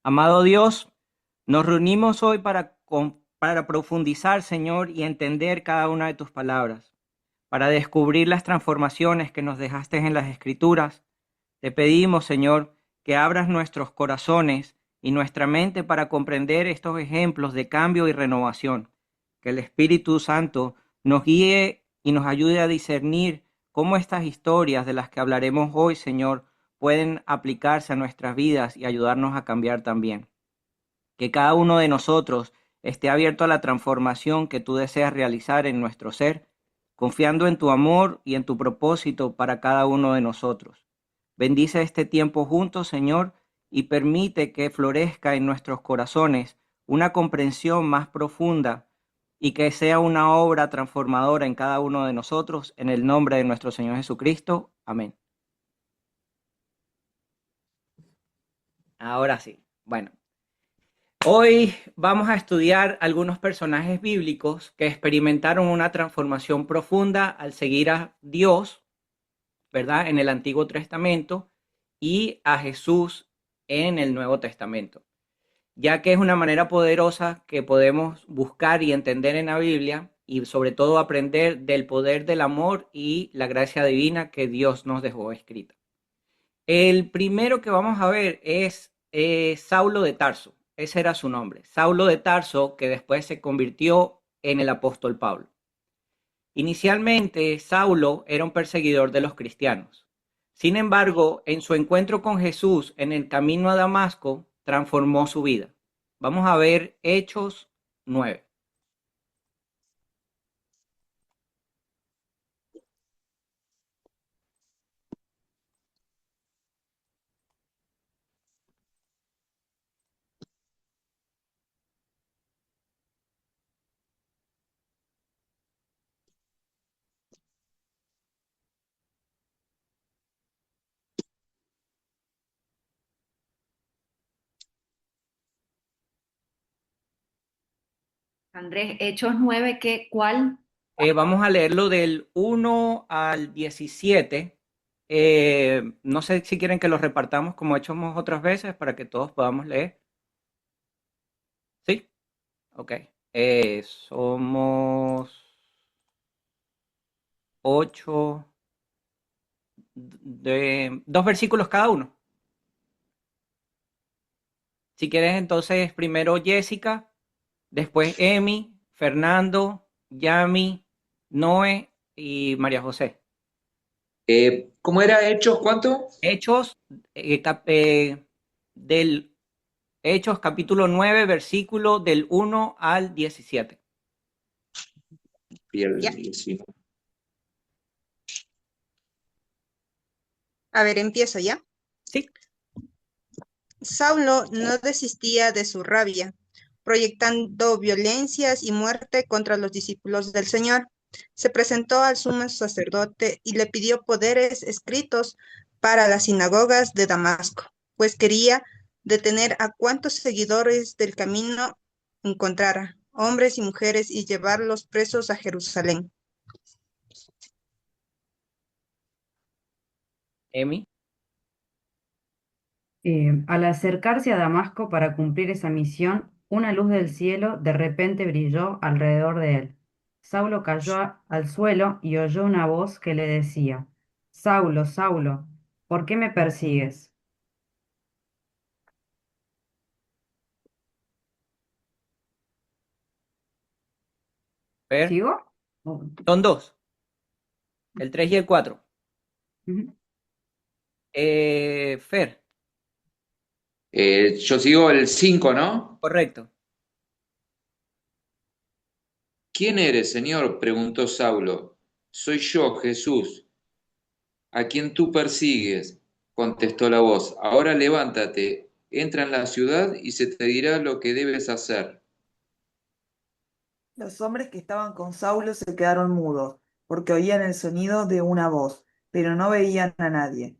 Amado Dios, nos reunimos hoy para profundizar, Señor, y entender cada una de tus palabras, para descubrir las transformaciones que nos dejaste en las Escrituras. Te pedimos, Señor, que abras nuestros corazones y nuestra mente para comprender estos ejemplos de cambio y renovación. Que el Espíritu Santo nos guíe y nos ayude a discernir cómo estas historias de las que hablaremos hoy, Señor, pueden aplicarse a nuestras vidas y ayudarnos a cambiar también. Que cada uno de nosotros esté abierto a la transformación que tú deseas realizar en nuestro ser, confiando en tu amor y en tu propósito para cada uno de nosotros. Bendice este tiempo juntos, Señor, y permite que florezca en nuestros corazones una comprensión más profunda y que sea una obra transformadora en cada uno de nosotros, en el nombre de nuestro Señor Jesucristo. Amén. Ahora sí. Bueno, hoy vamos a estudiar algunos personajes bíblicos que experimentaron una transformación profunda al seguir a Dios, ¿verdad? En el Antiguo Testamento y a Jesús en el Nuevo Testamento, ya que es una manera poderosa que podemos buscar y entender en la Biblia y sobre todo aprender del poder del amor y la gracia divina que Dios nos dejó escrita. El primero que vamos a ver es Saulo de Tarso. Ese era su nombre. Saulo de Tarso, que después se convirtió en el apóstol Pablo. Inicialmente, Saulo era un perseguidor de los cristianos. Sin embargo, en su encuentro con Jesús en el camino a Damasco, transformó su vida. Vamos a ver Hechos 9. Andrés, Hechos 9, ¿cuál? Vamos a leerlo del 1 al 17. No sé si quieren que lo repartamos como hecho otras veces para que todos podamos leer. ¿Sí? Ok. Somos 8 de 2 versículos cada uno. Si quieres, entonces primero Jessica, después Emi, Fernando, Yami, Noé y María José. ¿Cómo era Hechos? ¿Cuánto? Hechos, del Hechos capítulo 9 versículo del 1 al 17. Bien, Ya, sí. a ver, empiezo ya. Sí. Saulo no desistía de su rabia, proyectando violencias y muerte contra los discípulos del Señor. Se presentó al sumo sacerdote y le pidió poderes escritos para las sinagogas de Damasco, pues quería detener a cuantos seguidores del camino encontrara, hombres y mujeres, y llevarlos presos a Jerusalén. Emi. Al acercarse a Damasco para cumplir esa misión, una luz del cielo de repente brilló alrededor de él. Saulo cayó al suelo y oyó una voz que le decía, Saulo, Saulo, ¿por qué me persigues? Fer. ¿Sigo? Oh, Son dos, el 3 y el 4. ujú. Fer. Yo sigo el 5, ¿no? Correcto. ¿Quién eres, Señor? Preguntó Saulo. Soy yo, Jesús, a quien tú persigues, contestó la voz. Ahora levántate, entra en la ciudad y se te dirá lo que debes hacer. Los hombres que estaban con Saulo se quedaron mudos, porque oían el sonido de una voz, pero no veían a nadie.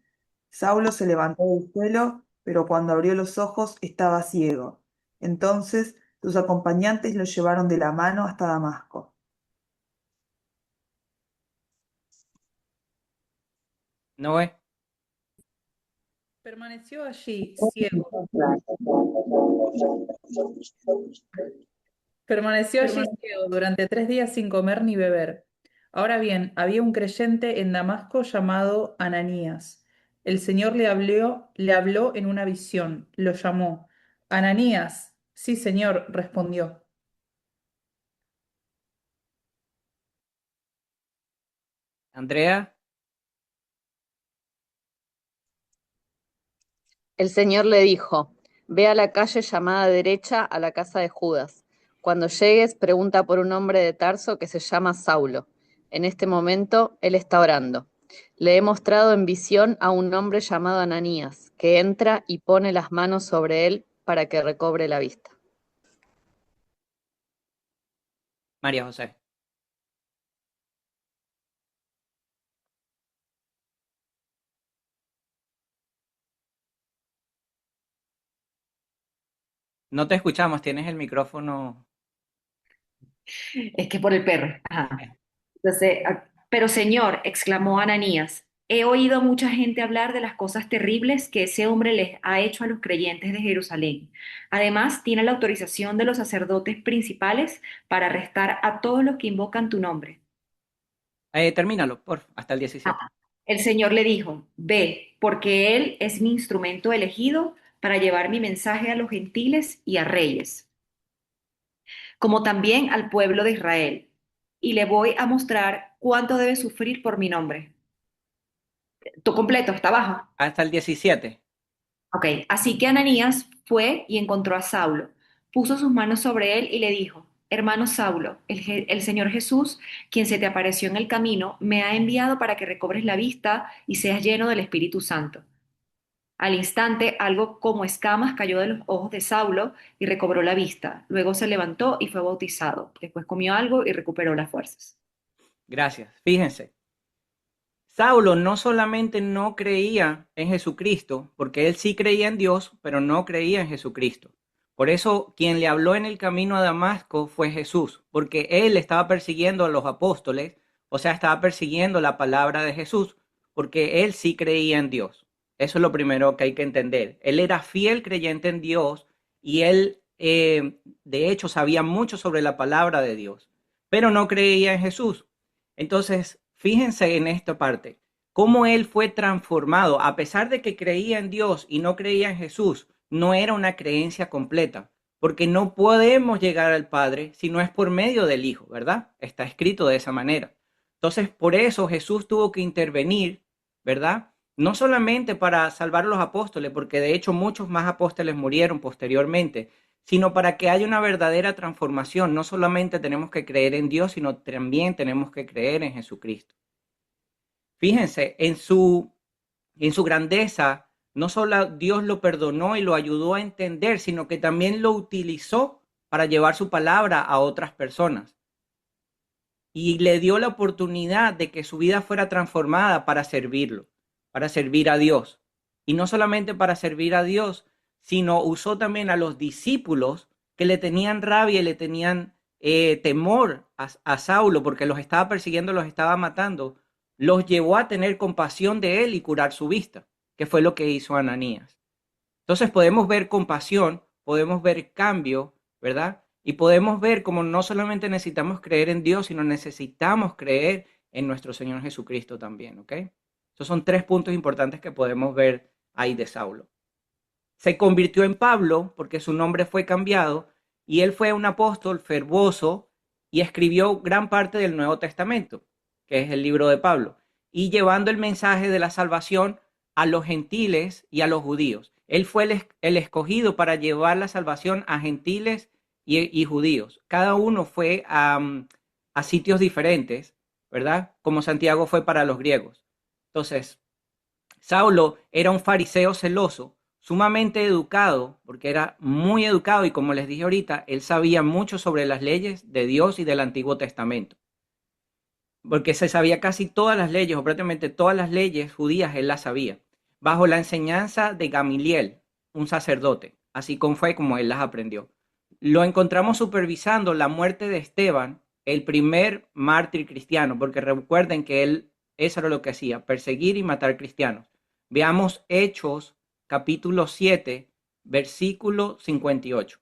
Saulo se levantó del suelo, pero cuando abrió los ojos estaba ciego. Entonces sus acompañantes lo llevaron de la mano hasta Damasco. Noé. Permaneció allí ciego. Permaneció allí ciego durante 3 días sin comer ni beber. Ahora bien, había un creyente en Damasco llamado Ananías. El Señor le habló en una visión, lo llamó. Ananías, sí, Señor, respondió. Andrea, El Señor le dijo, ve a la calle llamada derecha a la casa de Judas. Cuando llegues, pregunta por un hombre de Tarso que se llama Saulo. En este momento, él está orando. Le he mostrado en visión a un hombre llamado Ananías, que entra y pone las manos sobre él para que recobre la vista. María José. No te escuchamos, tienes el micrófono. Es que por el perro. Ajá. Entonces, pero Señor, exclamó Ananías, he oído a mucha gente hablar de las cosas terribles que ese hombre les ha hecho a los creyentes de Jerusalén. Además, tiene la autorización de los sacerdotes principales para arrestar a todos los que invocan tu nombre. Termínalo, hasta el 17. El Señor le dijo, ve, porque él es mi instrumento elegido para llevar mi mensaje a los gentiles y a reyes, como también al pueblo de Israel, y le voy a mostrar cuánto debe sufrir por mi nombre. Todo completo, está abajo. Hasta el 17. Ok, así que Ananías fue y encontró a Saulo, puso sus manos sobre él y le dijo, hermano Saulo, el Señor Jesús, quien se te apareció en el camino, me ha enviado para que recobres la vista y seas lleno del Espíritu Santo. Al instante, algo como escamas cayó de los ojos de Saulo y recobró la vista. Luego se levantó y fue bautizado. Después comió algo y recuperó las fuerzas. Gracias. Fíjense. Saulo no solamente no creía en Jesucristo, porque él sí creía en Dios, pero no creía en Jesucristo. Por eso quien le habló en el camino a Damasco fue Jesús, porque él estaba persiguiendo a los apóstoles, o sea, estaba persiguiendo la palabra de Jesús, porque él sí creía en Dios. Eso es lo primero que hay que entender. Él era fiel creyente en Dios y él, de hecho, sabía mucho sobre la palabra de Dios, pero no creía en Jesús. Entonces, fíjense en esta parte, cómo él fue transformado, a pesar de que creía en Dios y no creía en Jesús, no era una creencia completa, porque no podemos llegar al Padre si no es por medio del Hijo, ¿verdad? Está escrito de esa manera. Entonces, por eso Jesús tuvo que intervenir, ¿verdad? No solamente para salvar a los apóstoles, porque de hecho muchos más apóstoles murieron posteriormente, sino para que haya una verdadera transformación. No solamente tenemos que creer en Dios, sino también tenemos que creer en Jesucristo. Fíjense, en su grandeza, no solo Dios lo perdonó y lo ayudó a entender, sino que también lo utilizó para llevar su palabra a otras personas. Y le dio la oportunidad de que su vida fuera transformada para servirlo, para servir a Dios. Y no solamente para servir a Dios, sino usó también a los discípulos que le tenían rabia y le tenían temor a Saulo porque los estaba persiguiendo, los estaba matando. Los llevó a tener compasión de él y curar su vista, que fue lo que hizo Ananías. Entonces podemos ver compasión, podemos ver cambio, ¿verdad? Y podemos ver cómo no solamente necesitamos creer en Dios, sino necesitamos creer en nuestro Señor Jesucristo también, ¿ok? Esos son 3 puntos importantes que podemos ver ahí de Saulo. Se convirtió en Pablo porque su nombre fue cambiado y él fue un apóstol fervoroso y escribió gran parte del Nuevo Testamento, que es el libro de Pablo, y llevando el mensaje de la salvación a los gentiles y a los judíos. Él fue el escogido para llevar la salvación a gentiles y judíos. Cada uno fue a sitios diferentes, ¿verdad? Como Santiago fue para los griegos. Entonces, Saulo era un fariseo celoso, sumamente educado, porque era muy educado y como les dije ahorita, él sabía mucho sobre las leyes de Dios y del Antiguo Testamento. Porque se sabía casi todas las leyes, o prácticamente todas las leyes judías, él las sabía, bajo la enseñanza de Gamaliel, un sacerdote, así como fue como él las aprendió. Lo encontramos supervisando la muerte de Esteban, el primer mártir cristiano, porque recuerden que él, eso era lo que hacía, perseguir y matar cristianos. Veamos Hechos capítulo 7, versículo 58.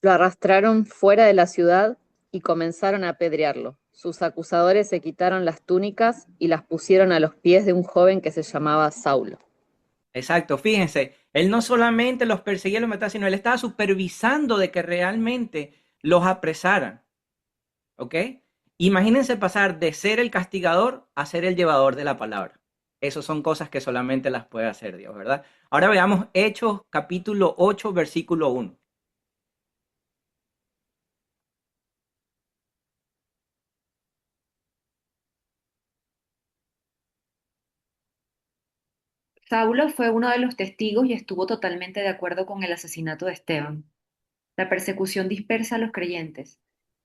Lo arrastraron fuera de la ciudad y comenzaron a apedrearlo. Sus acusadores se quitaron las túnicas y las pusieron a los pies de un joven que se llamaba Saulo. Exacto, fíjense, él no solamente los perseguía y los mataba, sino él estaba supervisando de que realmente los apresaran, ¿ok? Imagínense pasar de ser el castigador a ser el llevador de la palabra. Esas son cosas que solamente las puede hacer Dios, ¿verdad? Ahora veamos Hechos capítulo 8, versículo 1. Saulo fue uno de los testigos y estuvo totalmente de acuerdo con el asesinato de Esteban. La persecución dispersa a los creyentes.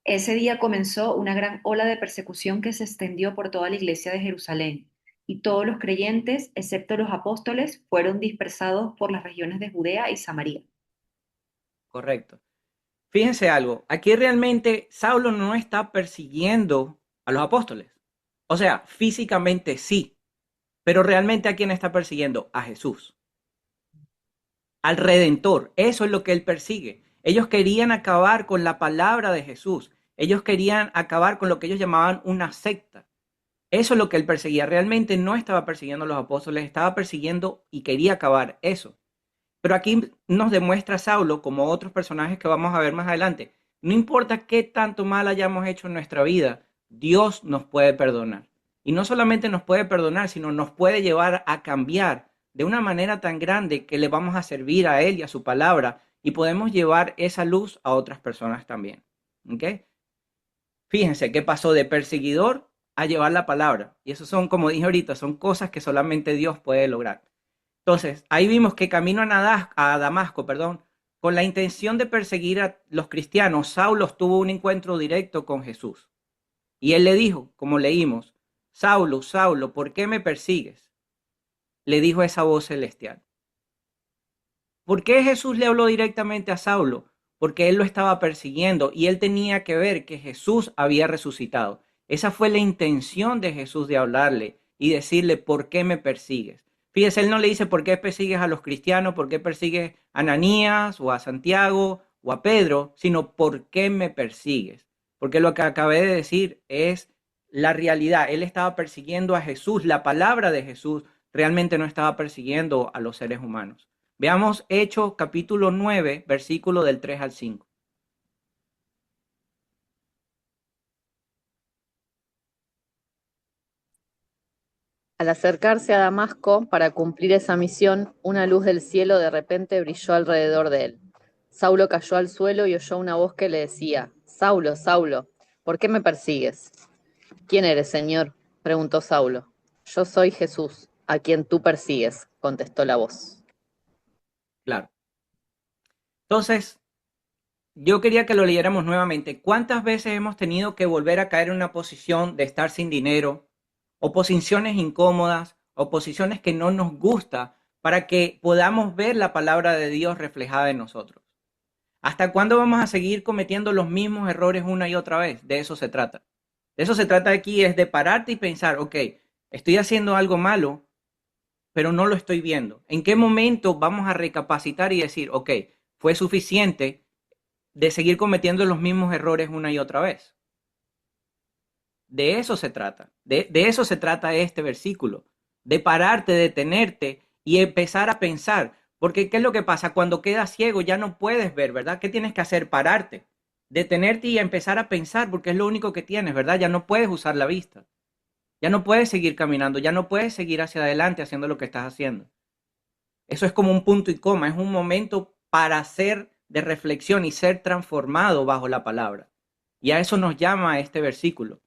Ese día comenzó una gran ola de persecución que se extendió por toda la iglesia de Jerusalén, y todos los creyentes, excepto los apóstoles, fueron dispersados por las regiones de Judea y Samaria. Correcto. Fíjense algo, aquí realmente Saulo no está persiguiendo a los apóstoles. O sea, físicamente sí, pero realmente ¿a quién está persiguiendo? A Jesús, al Redentor. Eso es lo que él persigue. Ellos querían acabar con la palabra de Jesús. Ellos querían acabar con lo que ellos llamaban una secta. Eso es lo que él perseguía. Realmente no estaba persiguiendo a los apóstoles, estaba persiguiendo y quería acabar eso. Pero aquí nos demuestra Saulo, como otros personajes que vamos a ver más adelante, no importa qué tanto mal hayamos hecho en nuestra vida, Dios nos puede perdonar. Y no solamente nos puede perdonar, sino nos puede llevar a cambiar de una manera tan grande que le vamos a servir a Él y a su palabra y podemos llevar esa luz a otras personas también. ¿Ok? Fíjense que pasó de perseguidor a llevar la palabra. Y eso son, como dije ahorita, son cosas que solamente Dios puede lograr. Entonces, ahí vimos que camino a Damasco, con la intención de perseguir a los cristianos, Saulo tuvo un encuentro directo con Jesús. Y él le dijo, como leímos, Saulo, Saulo, ¿por qué me persigues? Le dijo esa voz celestial. ¿Por qué Jesús le habló directamente a Saulo? Porque él lo estaba persiguiendo y él tenía que ver que Jesús había resucitado. Esa fue la intención de Jesús de hablarle y decirle, ¿por qué me persigues? Fíjese, él no le dice por qué persigues a los cristianos, por qué persigues a Ananías o a Santiago o a Pedro, sino por qué me persigues. Porque lo que acabé de decir es la realidad. Él estaba persiguiendo a Jesús, la palabra de Jesús realmente no estaba persiguiendo a los seres humanos. Veamos Hechos capítulo 9, versículo del 3 al 5. Al acercarse a Damasco para cumplir esa misión, una luz del cielo de repente brilló alrededor de él. Saulo cayó al suelo y oyó una voz que le decía, Saulo, Saulo, ¿por qué me persigues? ¿Quién eres, Señor? Preguntó Saulo. Yo soy Jesús, a quien tú persigues, contestó la voz. Claro. Entonces, yo quería que lo leyéramos nuevamente. ¿Cuántas veces hemos tenido que volver a caer en una posición de estar sin dinero, o posiciones incómodas, o posiciones que no nos gusta, para que podamos ver la palabra de Dios reflejada en nosotros? ¿Hasta cuándo vamos a seguir cometiendo los mismos errores una y otra vez? De eso se trata. De eso se trata aquí, es de pararte y pensar, ok, estoy haciendo algo malo, pero no lo estoy viendo. ¿En qué momento vamos a recapacitar y decir, ok, fue suficiente de seguir cometiendo los mismos errores una y otra vez? De eso se trata. De eso se trata este versículo. De pararte, de detenerte y empezar a pensar. Porque ¿qué es lo que pasa? Cuando quedas ciego ya no puedes ver, ¿verdad? ¿Qué tienes que hacer? Pararte, detenerte y empezar a pensar, porque es lo único que tienes, ¿verdad? Ya no puedes usar la vista. Ya no puedes seguir caminando, ya no puedes seguir hacia adelante haciendo lo que estás haciendo. Eso es como un punto y coma, es un momento para ser de reflexión y ser transformado bajo la palabra. Y a eso nos llama este versículo.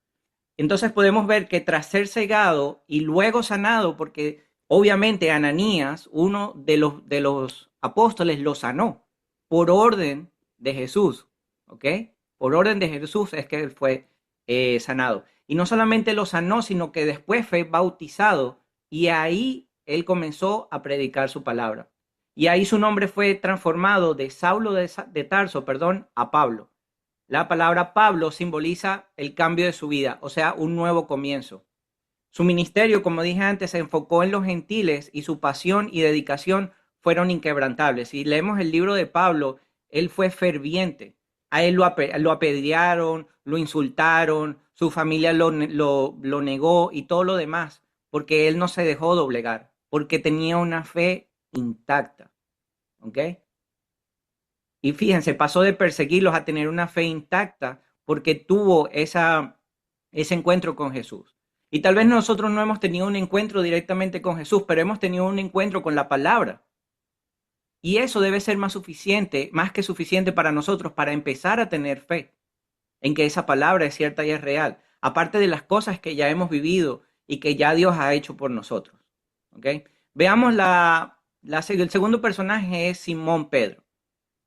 Entonces podemos ver que tras ser cegado y luego sanado, porque obviamente Ananías, uno de los apóstoles, lo sanó por orden de Jesús, ¿ok? Por orden de Jesús es que él fue sanado. Y no solamente lo sanó, sino que después fue bautizado y ahí él comenzó a predicar su palabra. Y ahí su nombre fue transformado de Saulo de Tarso, a Pablo. La palabra Pablo simboliza el cambio de su vida, o sea, un nuevo comienzo. Su ministerio, como dije antes, se enfocó en los gentiles y su pasión y dedicación fueron inquebrantables. Si leemos el libro de Pablo, él fue ferviente. A él lo apedrearon, lo insultaron, su familia lo negó y todo lo demás, porque él no se dejó doblegar, porque tenía una fe intacta. ¿Ok? Y fíjense, pasó de perseguirlos a tener una fe intacta porque tuvo ese encuentro con Jesús. Y tal vez nosotros no hemos tenido un encuentro directamente con Jesús, pero hemos tenido un encuentro con la palabra. Y eso debe ser más que suficiente para nosotros para empezar a tener fe en que esa palabra es cierta y es real, aparte de las cosas que ya hemos vivido y que ya Dios ha hecho por nosotros. ¿Ok? Veamos el segundo personaje es Simón Pedro.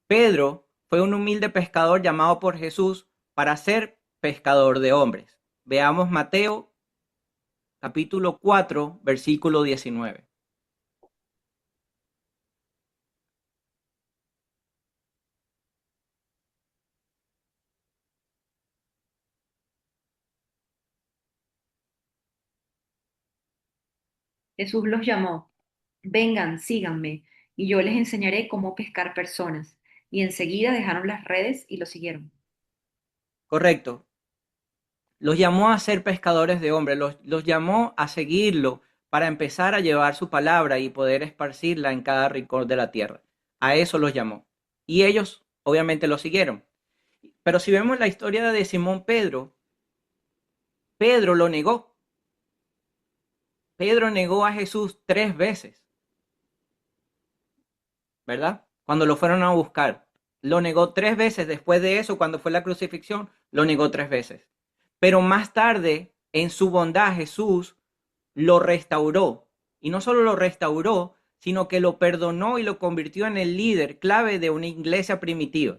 Pedro fue un humilde pescador llamado por Jesús para ser pescador de hombres. Veamos Mateo capítulo 4, versículo 19. Jesús los llamó, vengan, síganme, y yo les enseñaré cómo pescar personas. Y enseguida dejaron las redes y lo siguieron. Correcto. Los llamó a ser pescadores de hombres, los llamó a seguirlo para empezar a llevar su palabra y poder esparcirla en cada rincón de la tierra. A eso los llamó. Y ellos obviamente lo siguieron. Pero si vemos la historia de Simón Pedro, Pedro lo negó. Pedro negó a Jesús 3 veces, ¿verdad? Cuando lo fueron a buscar. Lo negó 3 veces. Después de eso, cuando fue la crucifixión, lo negó 3 veces. Pero más tarde, en su bondad, Jesús lo restauró. Y no solo lo restauró, sino que lo perdonó y lo convirtió en el líder clave de una iglesia primitiva.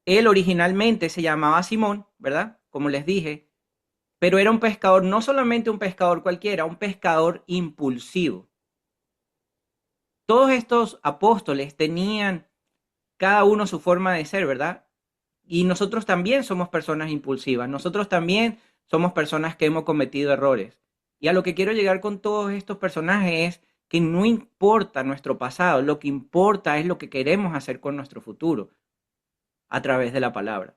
Él originalmente se llamaba Simón, ¿verdad? Como les dije, pero era un pescador, no solamente un pescador cualquiera, un pescador impulsivo. Todos estos apóstoles tenían cada uno su forma de ser, ¿verdad? Y nosotros también somos personas impulsivas, nosotros también somos personas que hemos cometido errores. Y a lo que quiero llegar con todos estos personajes es que no importa nuestro pasado, lo que importa es lo que queremos hacer con nuestro futuro a través de la palabra.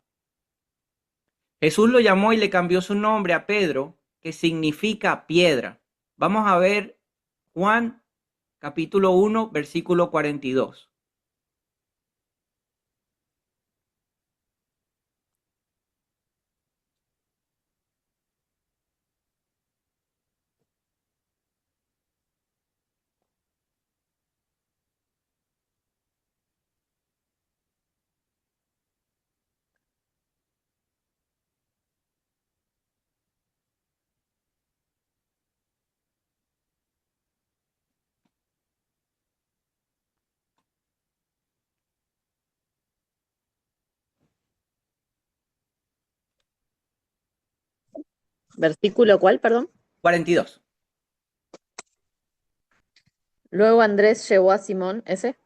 Jesús lo llamó y le cambió su nombre a Pedro, que significa piedra. Vamos a ver Juan capítulo 1, versículo 42. ¿Versículo cuál, perdón? 42. Luego Andrés llevó a Simón, ¿ese?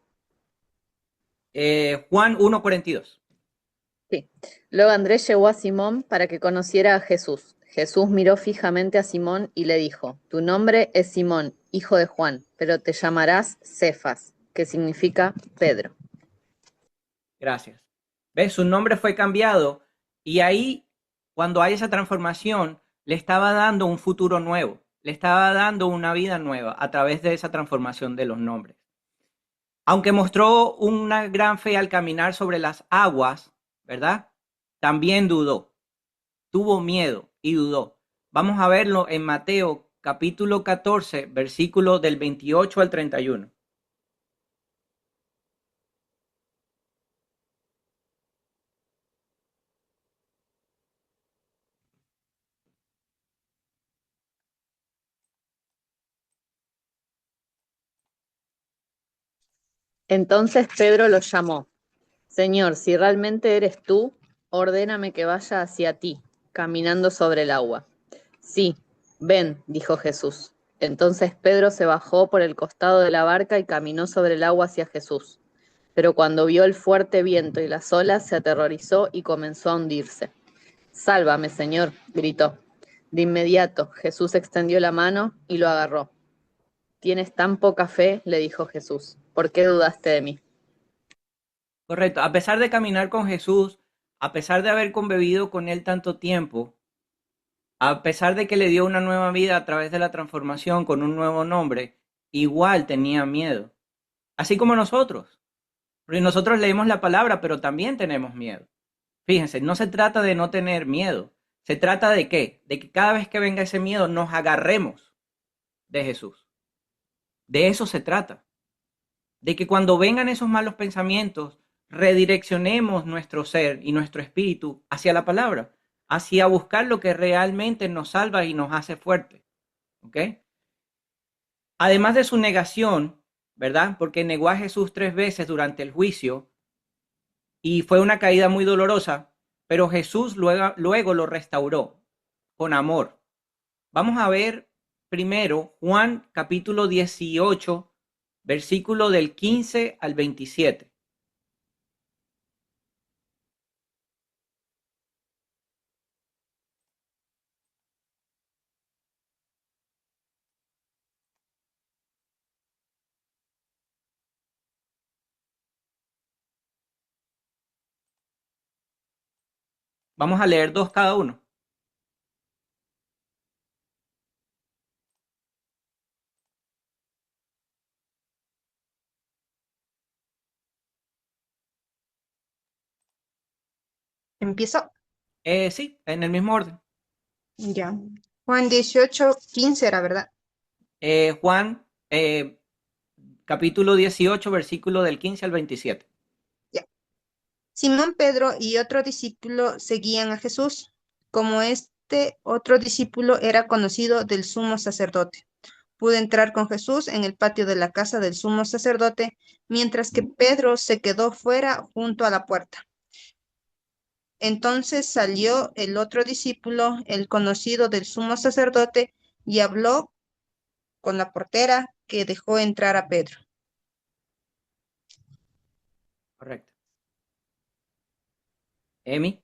Juan 1, 42. Sí. Luego Andrés llevó a Simón para que conociera a Jesús. Jesús miró fijamente a Simón y le dijo, tu nombre es Simón, hijo de Juan, pero te llamarás Cefas, que significa Pedro. Gracias. ¿Ves? Su nombre fue cambiado y ahí, cuando hay esa transformación, le estaba dando un futuro nuevo, le estaba dando una vida nueva a través de esa transformación de los nombres. Aunque mostró una gran fe al caminar sobre las aguas, ¿verdad? También dudó, tuvo miedo y dudó. Vamos a verlo en Mateo capítulo 14, versículos del 28 al 31. Entonces Pedro lo llamó. Señor, si realmente eres tú, ordéname que vaya hacia ti, caminando sobre el agua. Sí, ven, dijo Jesús. Entonces Pedro se bajó por el costado de la barca y caminó sobre el agua hacia Jesús. Pero cuando vio el fuerte viento y las olas, se aterrorizó y comenzó a hundirse. Sálvame, Señor, gritó. De inmediato Jesús extendió la mano y lo agarró. Tienes tan poca fe, le dijo Jesús. ¿Por qué dudaste de mí? Correcto. A pesar de caminar con Jesús, a pesar de haber convivido con Él tanto tiempo, a pesar de que le dio una nueva vida a través de la transformación con un nuevo nombre, igual tenía miedo. Así como nosotros. Porque nosotros leemos la palabra, pero también tenemos miedo. Fíjense, no se trata de no tener miedo. Se trata de qué? De que cada vez que venga ese miedo nos agarremos de Jesús. De eso se trata. De que cuando vengan esos malos pensamientos, redireccionemos nuestro ser y nuestro espíritu hacia la palabra, hacia buscar lo que realmente nos salva y nos hace fuerte. ¿Ok? Además de su negación, ¿verdad? Porque negó a Jesús 3 veces durante el juicio y fue una caída muy dolorosa, pero Jesús luego lo restauró con amor. Vamos a ver primero Juan capítulo 18, versículo del 15 al 27. Vamos a leer dos cada uno. Empiezo. Sí, en el mismo orden. Ya. Juan 18:15 era, ¿verdad? Juan capítulo 18, versículo del 15 al 27. Ya. Simón Pedro y otro discípulo seguían a Jesús. Como este otro discípulo era conocido del sumo sacerdote, pudo entrar con Jesús en el patio de la casa del sumo sacerdote, mientras que Pedro se quedó fuera junto a la puerta. Entonces salió el otro discípulo, el conocido del sumo sacerdote, y habló con la portera, que dejó entrar a Pedro. Correcto. Emi.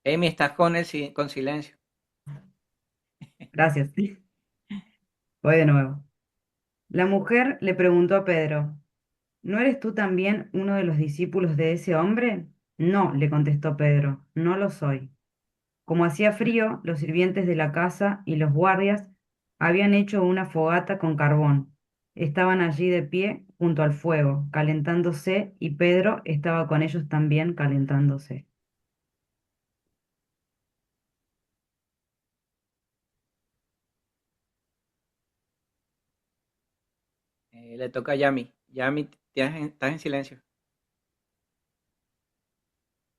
Emi, estás con silencio. Gracias. Voy de nuevo. La mujer le preguntó a Pedro, ¿no eres tú también uno de los discípulos de ese hombre? No, le contestó Pedro, no lo soy. Como hacía frío, los sirvientes de la casa y los guardias habían hecho una fogata con carbón. Estaban allí de pie junto al fuego, calentándose, y Pedro estaba con ellos también calentándose. Le toca a Yami. Yami, estás en silencio.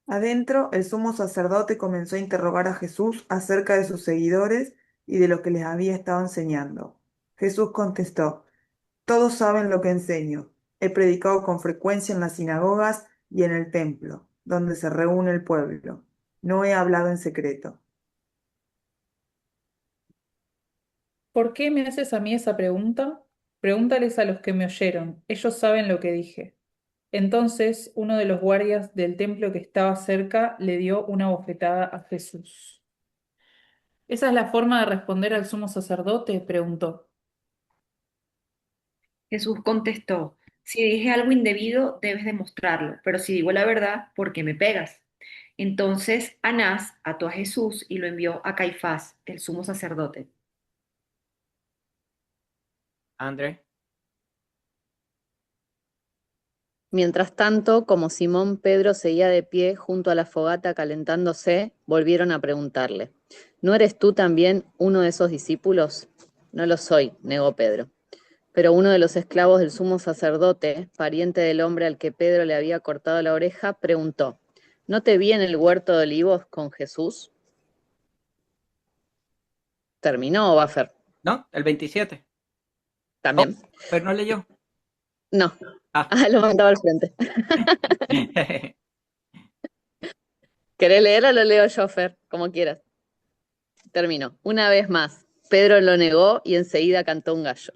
Adentro, el sumo sacerdote comenzó a interrogar a Jesús acerca de sus seguidores y de lo que les había estado enseñando. Jesús contestó, todos saben lo que enseño. He predicado con frecuencia en las sinagogas y en el templo, donde se reúne el pueblo. No he hablado en secreto. ¿Por qué me haces a mí esa pregunta? Pregúntales a los que me oyeron, ellos saben lo que dije. Entonces uno de los guardias del templo que estaba cerca le dio una bofetada a Jesús. ¿Esa es la forma de responder al sumo sacerdote? Preguntó. Jesús contestó, si dije algo indebido, debes demostrarlo, pero si digo la verdad, ¿por qué me pegas? Entonces Anás ató a Jesús y lo envió a Caifás, el sumo sacerdote. André. Mientras tanto, como Simón Pedro seguía de pie junto a la fogata calentándose, volvieron a preguntarle, ¿no eres tú también uno de esos discípulos? No lo soy, negó Pedro. Pero uno de los esclavos del sumo sacerdote, pariente del hombre al que Pedro le había cortado la oreja, preguntó, ¿no te vi en el huerto de olivos con Jesús? ¿Terminó, Buffer? No, el 27. ¿También? Oh, pero no leyó. No. Ah. Lo mandaba al frente. ¿Querés leer o lo leo yo, Fer? Como quieras. Termino. Una vez más, Pedro lo negó y enseguida cantó un gallo.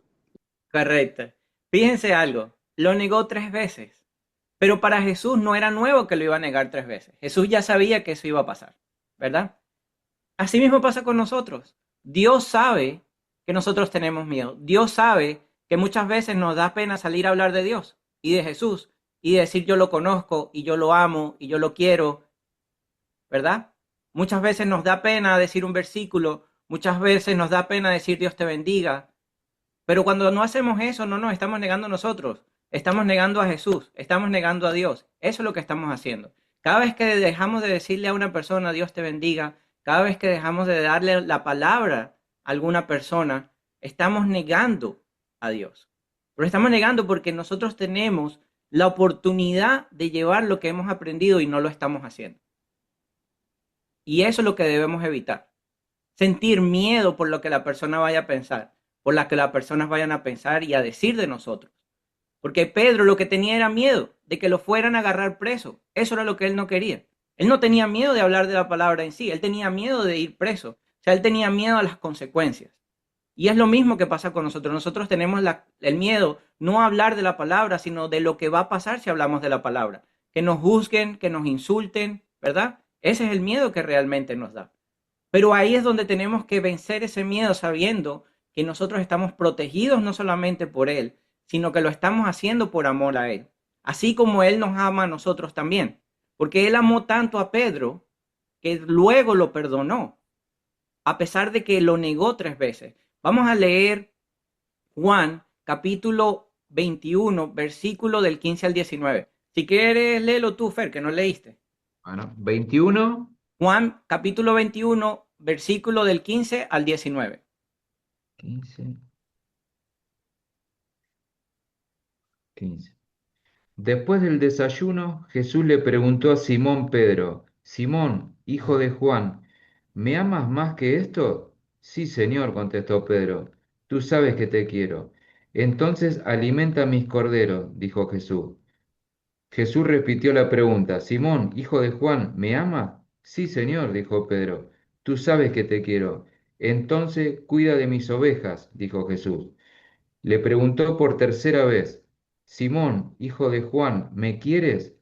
Correcto. Fíjense algo, lo negó 3 veces, pero para Jesús no era nuevo que lo iba a negar 3 veces. Jesús ya sabía que eso iba a pasar, ¿verdad? Así mismo pasa con nosotros. Dios sabe que nosotros tenemos miedo. Dios sabe que muchas veces nos da pena salir a hablar de Dios y de Jesús y decir yo lo conozco y yo lo amo y yo lo quiero, ¿verdad? Muchas veces nos da pena decir un versículo, muchas veces nos da pena decir Dios te bendiga, pero cuando no hacemos eso, no nos estamos negando a nosotros, estamos negando a Jesús, estamos negando a Dios. Eso es lo que estamos haciendo. Cada vez que dejamos de decirle a una persona Dios te bendiga, cada vez que dejamos de darle la palabra a alguna persona, estamos negando a Dios. Pero estamos negando porque nosotros tenemos la oportunidad de llevar lo que hemos aprendido y no lo estamos haciendo. Y eso es lo que debemos evitar. Sentir miedo por lo que la persona vaya a pensar, por lo que las personas vayan a pensar y a decir de nosotros. Porque Pedro lo que tenía era miedo de que lo fueran a agarrar preso. Eso era lo que él no quería. Él no tenía miedo de hablar de la palabra en sí, él tenía miedo de ir preso. O sea, él tenía miedo a las consecuencias. Y es lo mismo que pasa con nosotros. Nosotros tenemos el miedo no a hablar de la palabra, sino de lo que va a pasar si hablamos de la palabra. Que nos juzguen, que nos insulten, ¿verdad? Ese es el miedo que realmente nos da. Pero ahí es donde tenemos que vencer ese miedo sabiendo que nosotros estamos protegidos no solamente por Él, sino que lo estamos haciendo por amor a Él. Así como Él nos ama a nosotros también. Porque Él amó tanto a Pedro que luego lo perdonó, a pesar de que lo negó 3 veces. Vamos a leer Juan capítulo 21, versículo del 15 al 19. Si quieres, léelo tú, Fer, que no leíste. Bueno, 21. Juan capítulo 21, versículo del 15 al 19. 15. 15. Después del desayuno, Jesús le preguntó a Simón Pedro: Simón, hijo de Juan, ¿me amas más que esto? Sí, Señor, contestó Pedro, tú sabes que te quiero. Entonces alimenta mis corderos, dijo Jesús. Jesús repitió la pregunta: Simón, hijo de Juan, ¿me amas? Sí, Señor, dijo Pedro, tú sabes que te quiero. Entonces cuida de mis ovejas, dijo Jesús. Le preguntó por tercera vez: Simón, hijo de Juan, ¿me quieres?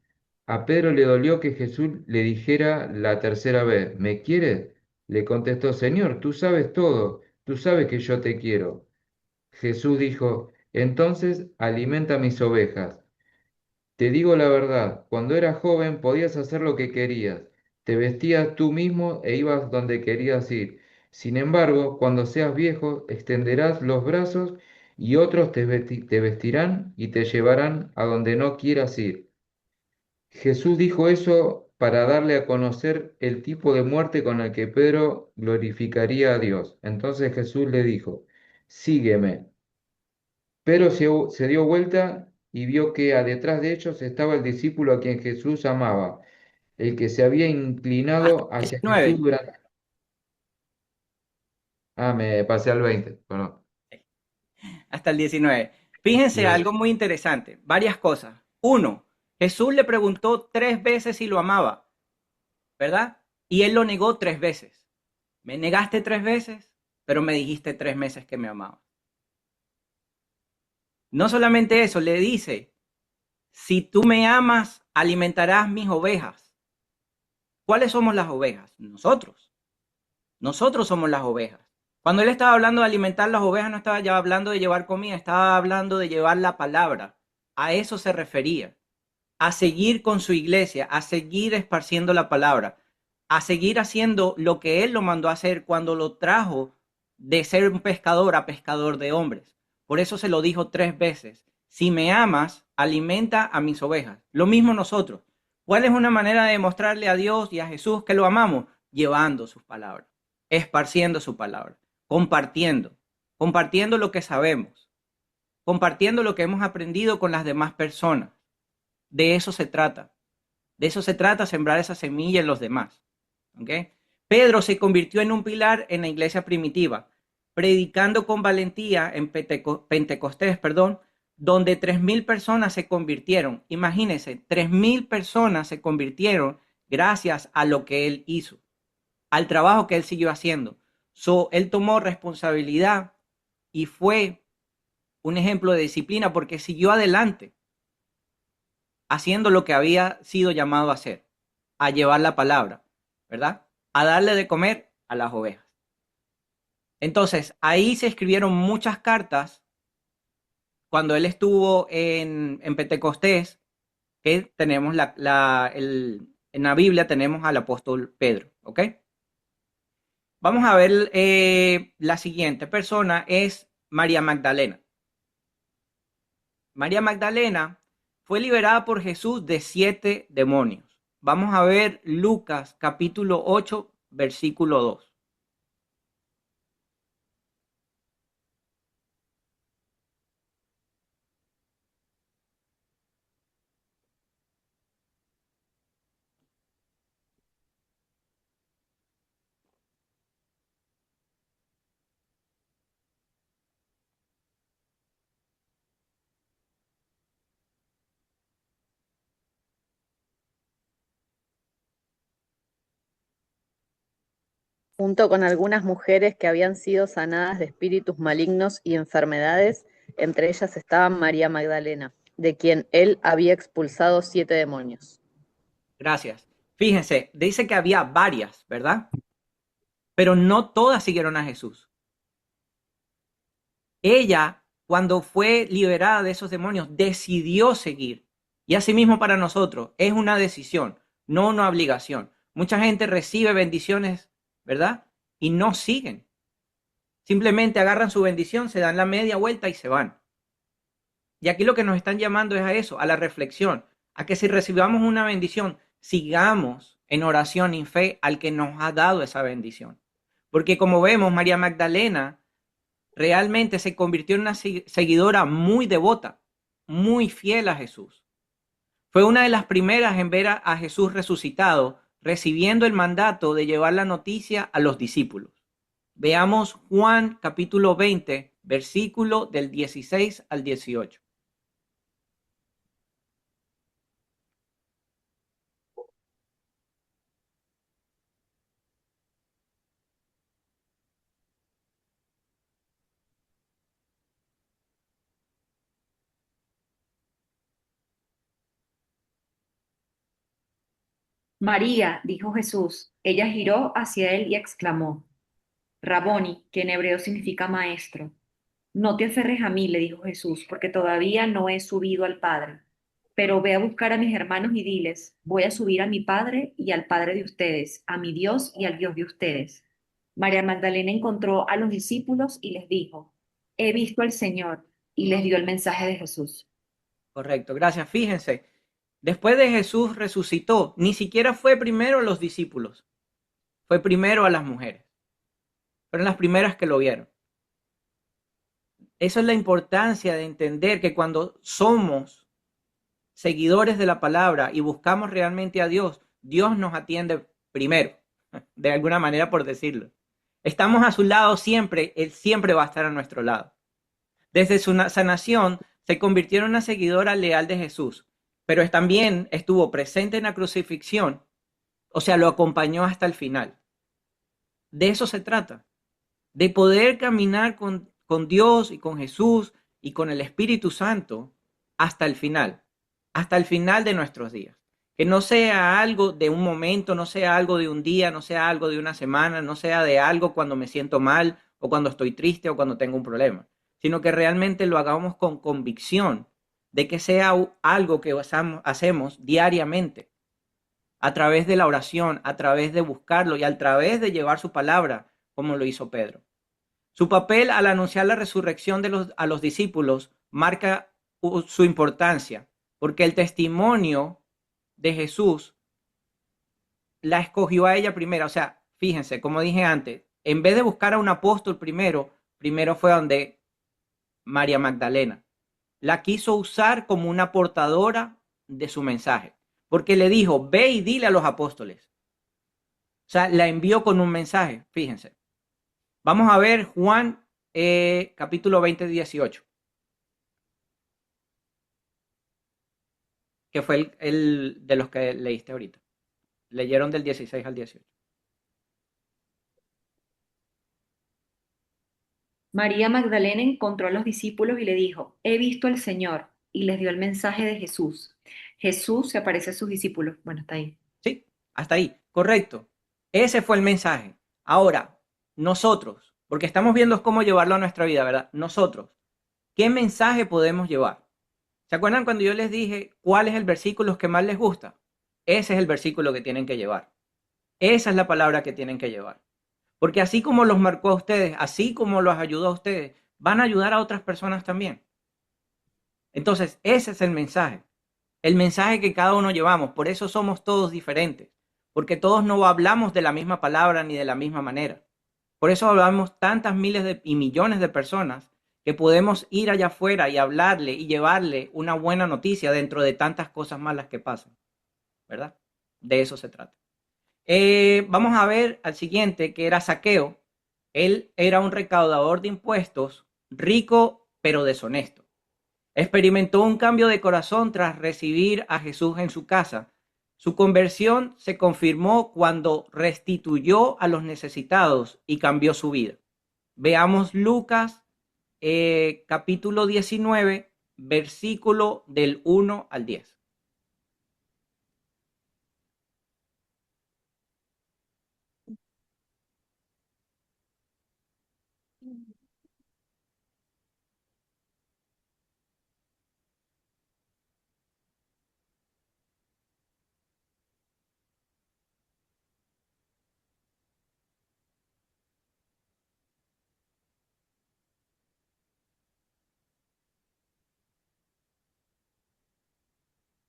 A Pedro le dolió que Jesús le dijera la tercera vez: ¿me quieres? Le contestó: Señor, tú sabes todo, tú sabes que yo te quiero. Jesús dijo: entonces alimenta mis ovejas. Te digo la verdad, cuando eras joven podías hacer lo que querías, te vestías tú mismo e ibas donde querías ir. Sin embargo, cuando seas viejo, extenderás los brazos y otros te vestirán y te llevarán a donde no quieras ir. Jesús dijo eso para darle a conocer el tipo de muerte con el que Pedro glorificaría a Dios. Entonces Jesús le dijo: sígueme. Pero se dio vuelta y vio que detrás de ellos estaba el discípulo a quien Jesús amaba, el que se había Hasta inclinado el hacia Jesús 19. durante... Ah, me pasé al 20, perdón. Hasta el 19. Fíjense Dios. algo muy interesante, varias cosas. Uno, Jesús le preguntó 3 veces si lo amaba, ¿verdad? Y él lo negó 3 veces. Me negaste 3 veces, pero me dijiste 3 meses que me amabas. No solamente eso, le dice, si tú me amas, alimentarás mis ovejas. ¿Cuáles somos las ovejas? Nosotros. Nosotros somos las ovejas. Cuando él estaba hablando de alimentar las ovejas, no estaba ya hablando de llevar comida, estaba hablando de llevar la palabra. A eso se refería. A seguir con su iglesia, a seguir esparciendo la palabra, a seguir haciendo lo que él lo mandó a hacer cuando lo trajo de ser un pescador a pescador de hombres. Por eso se lo dijo 3 veces. Si me amas, alimenta a mis ovejas. Lo mismo nosotros. ¿Cuál es una manera de demostrarle a Dios y a Jesús que lo amamos? Llevando sus palabras, esparciendo su palabra, compartiendo lo que sabemos, compartiendo lo que hemos aprendido con las demás personas. De eso se trata. De eso se trata, sembrar esa semilla en los demás. ¿Okay? Pedro se convirtió en un pilar en la iglesia primitiva, predicando con valentía en Pentecostés, donde 3,000 personas se convirtieron. Imagínense, 3,000 personas se convirtieron gracias a lo que él hizo, al trabajo que él siguió haciendo. Él tomó responsabilidad y fue un ejemplo de disciplina porque siguió adelante haciendo lo que había sido llamado a hacer, a llevar la palabra, ¿verdad? A darle de comer a las ovejas. Entonces, ahí se escribieron muchas cartas cuando él estuvo en Pentecostés, que tenemos en la Biblia tenemos al apóstol Pedro, ¿ok? Vamos a ver, la siguiente persona es María Magdalena. María Magdalena fue liberada por Jesús de 7 demonios. Vamos a ver Lucas capítulo 8, versículo 2. Junto con algunas mujeres que habían sido sanadas de espíritus malignos y enfermedades, entre ellas estaba María Magdalena, de quien él había expulsado 7 demonios. Gracias. Fíjense, dice que había varias, ¿verdad? Pero no todas siguieron a Jesús. Ella, cuando fue liberada de esos demonios, decidió seguir. Y asimismo para nosotros es una decisión, no una obligación. Mucha gente recibe bendiciones, ¿verdad? Y no siguen. Simplemente agarran su bendición, se dan la media vuelta y se van. Y aquí lo que nos están llamando es a eso, a la reflexión, a que si recibamos una bendición, sigamos en oración y fe al que nos ha dado esa bendición. Porque como vemos, María Magdalena realmente se convirtió en una seguidora muy devota, muy fiel a Jesús. Fue una de las primeras en ver a Jesús resucitado, recibiendo el mandato de llevar la noticia a los discípulos. Veamos Juan capítulo 20, versículo del 16 al 18. María, dijo Jesús. Ella giró hacia él y exclamó, Raboni, que en hebreo significa maestro. No te aferres a mí, le dijo Jesús, porque todavía no he subido al Padre. Pero ve a buscar a mis hermanos y diles, voy a subir a mi Padre y al Padre de ustedes, a mi Dios y al Dios de ustedes. María Magdalena encontró a los discípulos y les dijo, he visto al Señor, y les dio el mensaje de Jesús. Correcto, gracias. Fíjense, después de Jesús resucitó, ni siquiera fue primero a los discípulos, fue primero a las mujeres. Fueron las primeras que lo vieron. Esa es la importancia de entender que cuando somos seguidores de la palabra y buscamos realmente a Dios, Dios nos atiende primero, de alguna manera por decirlo. Estamos a su lado siempre, Él siempre va a estar a nuestro lado. Desde su sanación se convirtió en una seguidora leal de Jesús, pero también estuvo presente en la crucifixión, o sea, lo acompañó hasta el final. De eso se trata, de poder caminar con Dios y con Jesús y con el Espíritu Santo hasta el final de nuestros días. Que no sea algo de un momento, no sea algo de un día, no sea algo de una semana, no sea de algo cuando me siento mal o cuando estoy triste o cuando tengo un problema, sino que realmente lo hagamos con convicción de que sea algo que hacemos diariamente, a través de la oración, a través de buscarlo y a través de llevar su palabra, como lo hizo Pedro. Su papel al anunciar la resurrección a los discípulos marca su importancia, porque el testimonio de Jesús la escogió a ella primero. O sea, fíjense, como dije antes, en vez de buscar a un apóstol primero fue donde María Magdalena. La quiso usar como una portadora de su mensaje, porque le dijo, ve y dile a los apóstoles. O sea, la envió con un mensaje, fíjense. Vamos a ver Juan capítulo 20, 18. Que fue el de los que leíste ahorita. Leyeron del 16 al 18. María Magdalena encontró a los discípulos y le dijo, he visto al Señor, y les dio el mensaje de Jesús. Jesús se aparece a sus discípulos. Bueno, está ahí. Sí, hasta ahí, correcto. Ese fue el mensaje. Ahora, nosotros, porque estamos viendo cómo llevarlo a nuestra vida, ¿verdad? Nosotros, ¿qué mensaje podemos llevar? ¿Se acuerdan cuando yo les dije cuál es el versículo que más les gusta? Ese es el versículo que tienen que llevar. Esa es la palabra que tienen que llevar. Porque así como los marcó a ustedes, así como los ayudó a ustedes, van a ayudar a otras personas también. Entonces, ese es el mensaje que cada uno llevamos. Por eso somos todos diferentes, porque todos no hablamos de la misma palabra ni de la misma manera. Por eso hablamos tantas miles y millones de personas que podemos ir allá afuera y hablarle y llevarle una buena noticia dentro de tantas cosas malas que pasan, ¿verdad? De eso se trata. Vamos a ver al siguiente, que era Zaqueo. Él era un recaudador de impuestos, rico pero deshonesto. Experimentó un cambio de corazón tras recibir a Jesús en su casa. Su conversión se confirmó cuando restituyó a los necesitados y cambió su vida. Veamos Lucas capítulo 19, versículo del 1 al 10.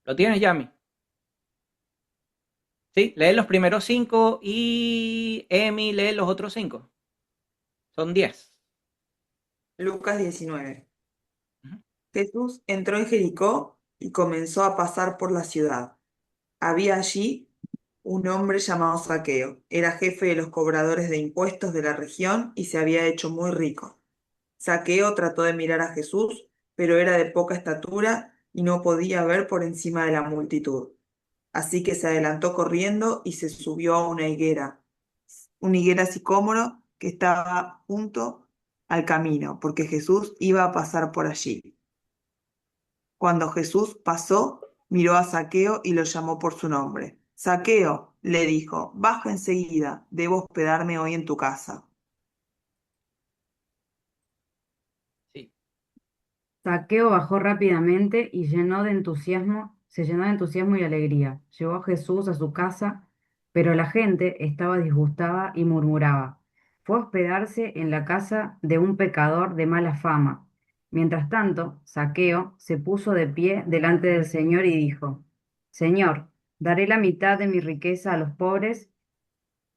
¿Lo tienes, Yami? Sí, lee los primeros 5 y Emi lee los otros 5. Son 10. Lucas 19. Ujú. Jesús entró en Jericó y comenzó a pasar por la ciudad. Había allí un hombre llamado Zaqueo. Era jefe de los cobradores de impuestos de la región y se había hecho muy rico. Zaqueo trató de mirar a Jesús, pero era de poca estatura y no podía ver por encima de la multitud. Así que se adelantó corriendo y se subió a una higuera sicómoro que estaba junto al camino, porque Jesús iba a pasar por allí. Cuando Jesús pasó, miró a Zaqueo y lo llamó por su nombre. Zaqueo, le dijo, baja enseguida, debo hospedarme hoy en tu casa. Sí. Zaqueo bajó rápidamente y se llenó de entusiasmo y alegría. Llevó a Jesús a su casa, pero la gente estaba disgustada y murmuraba. Fue a hospedarse en la casa de un pecador de mala fama. Mientras tanto, Zaqueo se puso de pie delante del Señor y dijo, Señor, daré la mitad de mi riqueza a los pobres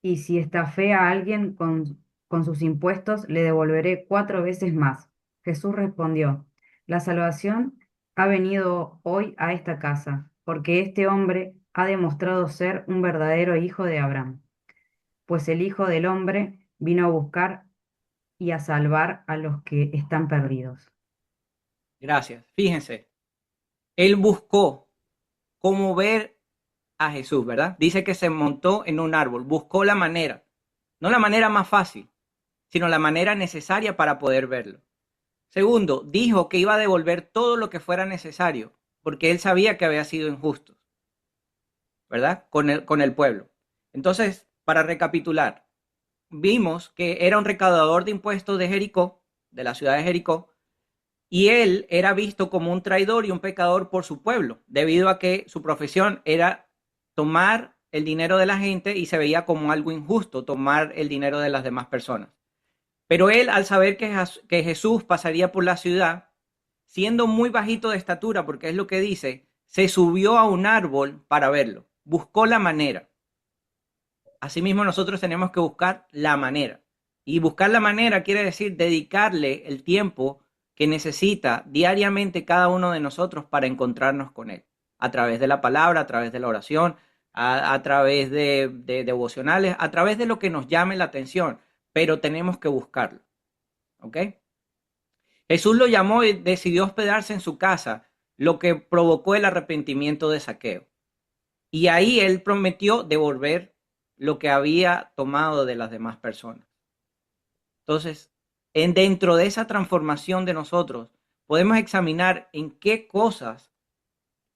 y si estafé a alguien con sus impuestos, le devolveré 4 veces más. Jesús respondió, la salvación ha venido hoy a esta casa, porque este hombre ha demostrado ser un verdadero hijo de Abraham, pues el Hijo del Hombre vino a buscar y a salvar a los que están perdidos. Gracias. Fíjense, él buscó cómo ver a Jesús, ¿verdad? Dice que se montó en un árbol, buscó la manera, no la manera más fácil, sino la manera necesaria para poder verlo. Segundo, dijo que iba a devolver todo lo que fuera necesario, porque él sabía que había sido injusto, ¿verdad? Con el pueblo. Entonces, para recapitular, vimos que era un recaudador de impuestos de Jericó, de la ciudad de Jericó, y él era visto como un traidor y un pecador por su pueblo, debido a que su profesión era tomar el dinero de la gente y se veía como algo injusto tomar el dinero de las demás personas. Pero él, al saber que Jesús pasaría por la ciudad, siendo muy bajito de estatura, porque es lo que dice, se subió a un árbol para verlo, buscó la manera. Asimismo, nosotros tenemos que buscar la manera. Y buscar la manera quiere decir dedicarle el tiempo que necesita diariamente cada uno de nosotros para encontrarnos con Él. A través de la palabra, a través de la oración, a través de devocionales, a través de lo que nos llame la atención. Pero tenemos que buscarlo. ¿Ok? Jesús lo llamó y decidió hospedarse en su casa, lo que provocó el arrepentimiento de Zaqueo. Y ahí él prometió devolver lo que había tomado de las demás personas. Entonces, dentro de esa transformación de nosotros, podemos examinar en qué cosas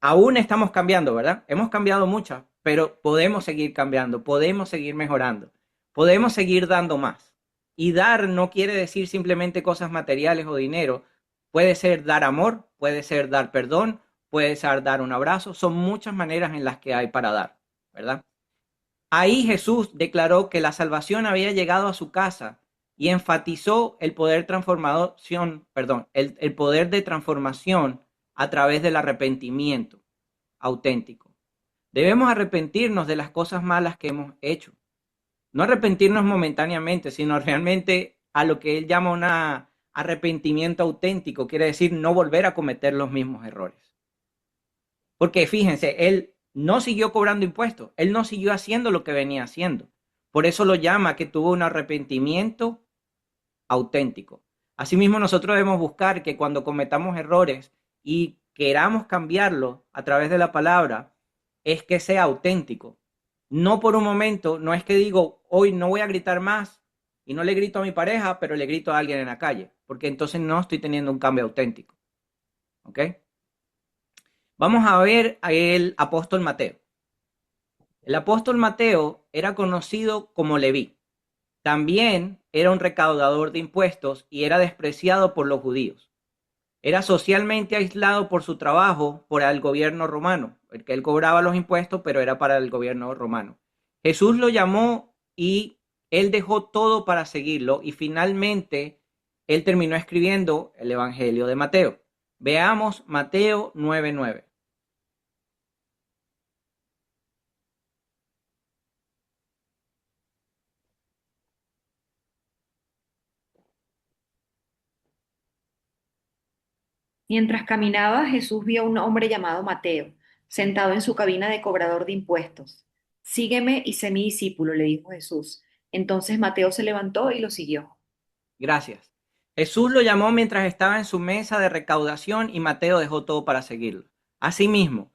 aún estamos cambiando, ¿verdad? Hemos cambiado muchas, pero podemos seguir cambiando, podemos seguir mejorando, podemos seguir dando más. Y dar no quiere decir simplemente cosas materiales o dinero. Puede ser dar amor, puede ser dar perdón, puede ser dar un abrazo. Son muchas maneras en las que hay para dar, ¿verdad? Ahí Jesús declaró que la salvación había llegado a su casa y enfatizó el poder el poder de transformación a través del arrepentimiento auténtico. Debemos arrepentirnos de las cosas malas que hemos hecho. No arrepentirnos momentáneamente, sino realmente a lo que él llama un arrepentimiento auténtico. Quiere decir no volver a cometer los mismos errores. Porque fíjense, él no siguió cobrando impuestos, él no siguió haciendo lo que venía haciendo. Por eso lo llama que tuvo un arrepentimiento auténtico. Asimismo, nosotros debemos buscar que cuando cometamos errores y queramos cambiarlo a través de la palabra, es que sea auténtico. No por un momento, no es que digo, hoy no voy a gritar más y no le grito a mi pareja, pero le grito a alguien en la calle, porque entonces no estoy teniendo un cambio auténtico. ¿Ok? Vamos a ver al apóstol Mateo. El apóstol Mateo era conocido como Leví. También era un recaudador de impuestos y era despreciado por los judíos. Era socialmente aislado por su trabajo por el gobierno romano, el que él cobraba los impuestos, pero era para el gobierno romano. Jesús lo llamó y él dejó todo para seguirlo y finalmente él terminó escribiendo el Evangelio de Mateo. Veamos Mateo 9:9. Mientras caminaba, Jesús vio a un hombre llamado Mateo, sentado en su cabina de cobrador de impuestos. Sígueme y sé mi discípulo, le dijo Jesús. Entonces Mateo se levantó y lo siguió. Gracias. Jesús lo llamó mientras estaba en su mesa de recaudación y Mateo dejó todo para seguirlo. Asimismo,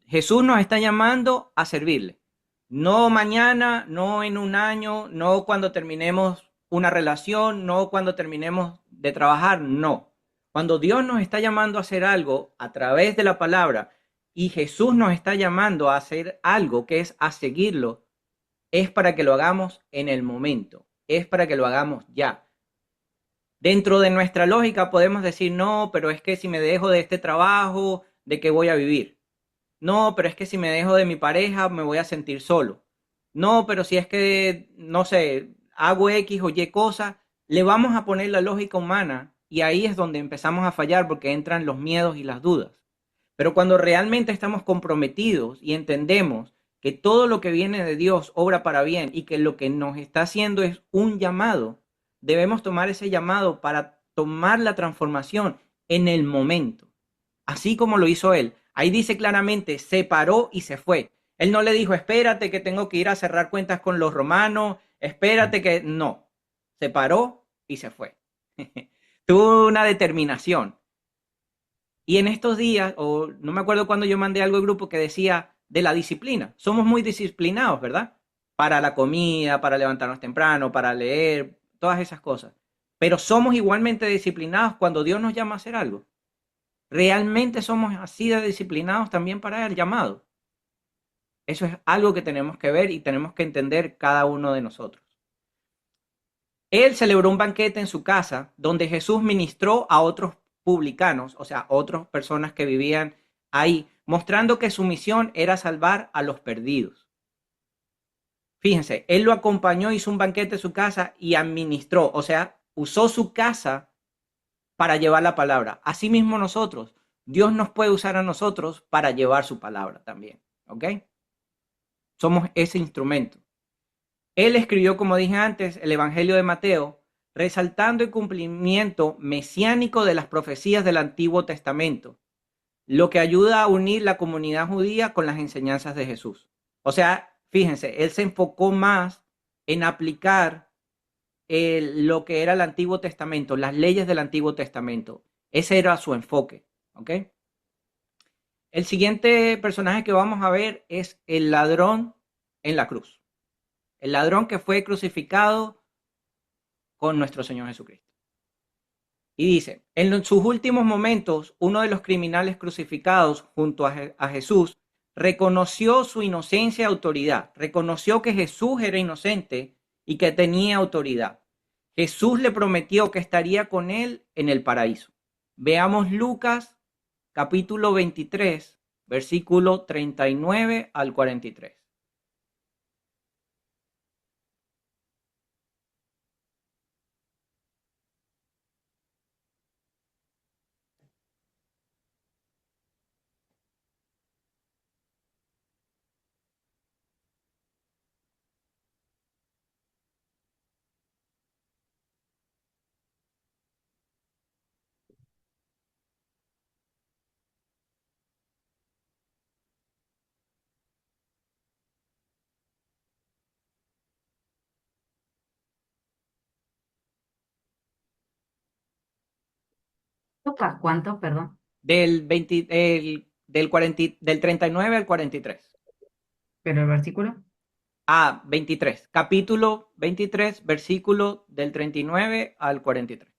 Jesús nos está llamando a servirle. No mañana, no en un año, no cuando terminemos una relación, no cuando terminemos de trabajar, no. Cuando Dios nos está llamando a hacer algo a través de la palabra y Jesús nos está llamando a hacer algo que es a seguirlo, es para que lo hagamos en el momento, es para que lo hagamos ya. Dentro de nuestra lógica podemos decir, no, pero es que si me dejo de este trabajo, ¿de qué voy a vivir? No, pero es que si me dejo de mi pareja, me voy a sentir solo. No, pero si es que, no sé, hago X o Y cosa, le vamos a poner la lógica humana y ahí es donde empezamos a fallar porque entran los miedos y las dudas. Pero cuando realmente estamos comprometidos y entendemos que todo lo que viene de Dios obra para bien y que lo que nos está haciendo es un llamado, debemos tomar ese llamado para tomar la transformación en el momento, así como lo hizo él. Ahí dice claramente, se paró y se fue. Él no le dijo, espérate que tengo que ir a cerrar cuentas con los romanos, espérate que no. Se paró y se fue. Tuvo una determinación. Y en estos días, o no me acuerdo cuando yo mandé algo al grupo que decía de la disciplina. Somos muy disciplinados, ¿verdad? Para la comida, para levantarnos temprano, para leer, todas esas cosas. Pero somos igualmente disciplinados cuando Dios nos llama a hacer algo. ¿Realmente somos así de disciplinados también para el llamado? Eso es algo que tenemos que ver y tenemos que entender cada uno de nosotros. Él celebró un banquete en su casa donde Jesús ministró a otros publicanos, o sea, otras personas que vivían ahí, mostrando que su misión era salvar a los perdidos. Fíjense, él lo acompañó, hizo un banquete en su casa y administró, o sea, usó su casa para llevar la palabra. Asimismo nosotros, Dios nos puede usar a nosotros para llevar su palabra también, ¿ok? Somos ese instrumento. Él escribió, como dije antes, el Evangelio de Mateo, resaltando el cumplimiento mesiánico de las profecías del Antiguo Testamento, lo que ayuda a unir la comunidad judía con las enseñanzas de Jesús. O sea, fíjense, él se enfocó más en aplicar lo que era el Antiguo Testamento, las leyes del Antiguo Testamento. Ese era su enfoque, ¿ok? El siguiente personaje que vamos a ver es el ladrón en la cruz. El ladrón que fue crucificado con nuestro Señor Jesucristo. Y dice, en sus últimos momentos, uno de los criminales crucificados junto a Jesús reconoció su inocencia y autoridad. Reconoció que Jesús era inocente y que tenía autoridad. Jesús le prometió que estaría con él en el paraíso. Veamos Lucas capítulo 23, versículo 39 al 43. Lucas, ¿cuánto? Perdón. Del 39 al 43. ¿Pero el versículo? 23. Capítulo 23, versículo del 39 al 43.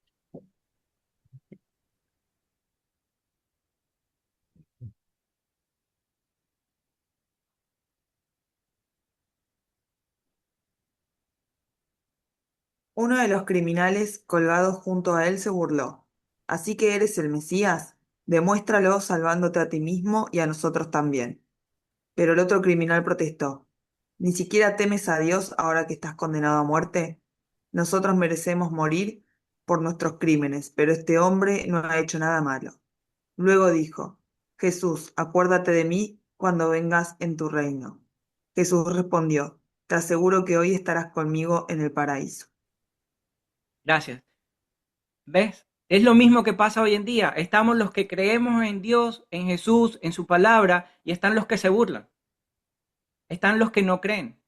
Uno de los criminales colgados junto a él se burló. ¿Así que eres el Mesías? Demuéstralo salvándote a ti mismo y a nosotros también. Pero el otro criminal protestó. ¿Ni siquiera temes a Dios ahora que estás condenado a muerte? Nosotros merecemos morir por nuestros crímenes, pero este hombre no ha hecho nada malo. Luego dijo, Jesús, acuérdate de mí cuando vengas en tu reino. Jesús respondió, te aseguro que hoy estarás conmigo en el paraíso. Gracias. ¿Ves? Es lo mismo que pasa hoy en día. Estamos los que creemos en Dios, en Jesús, en su palabra, y están los que se burlan. Están los que no creen.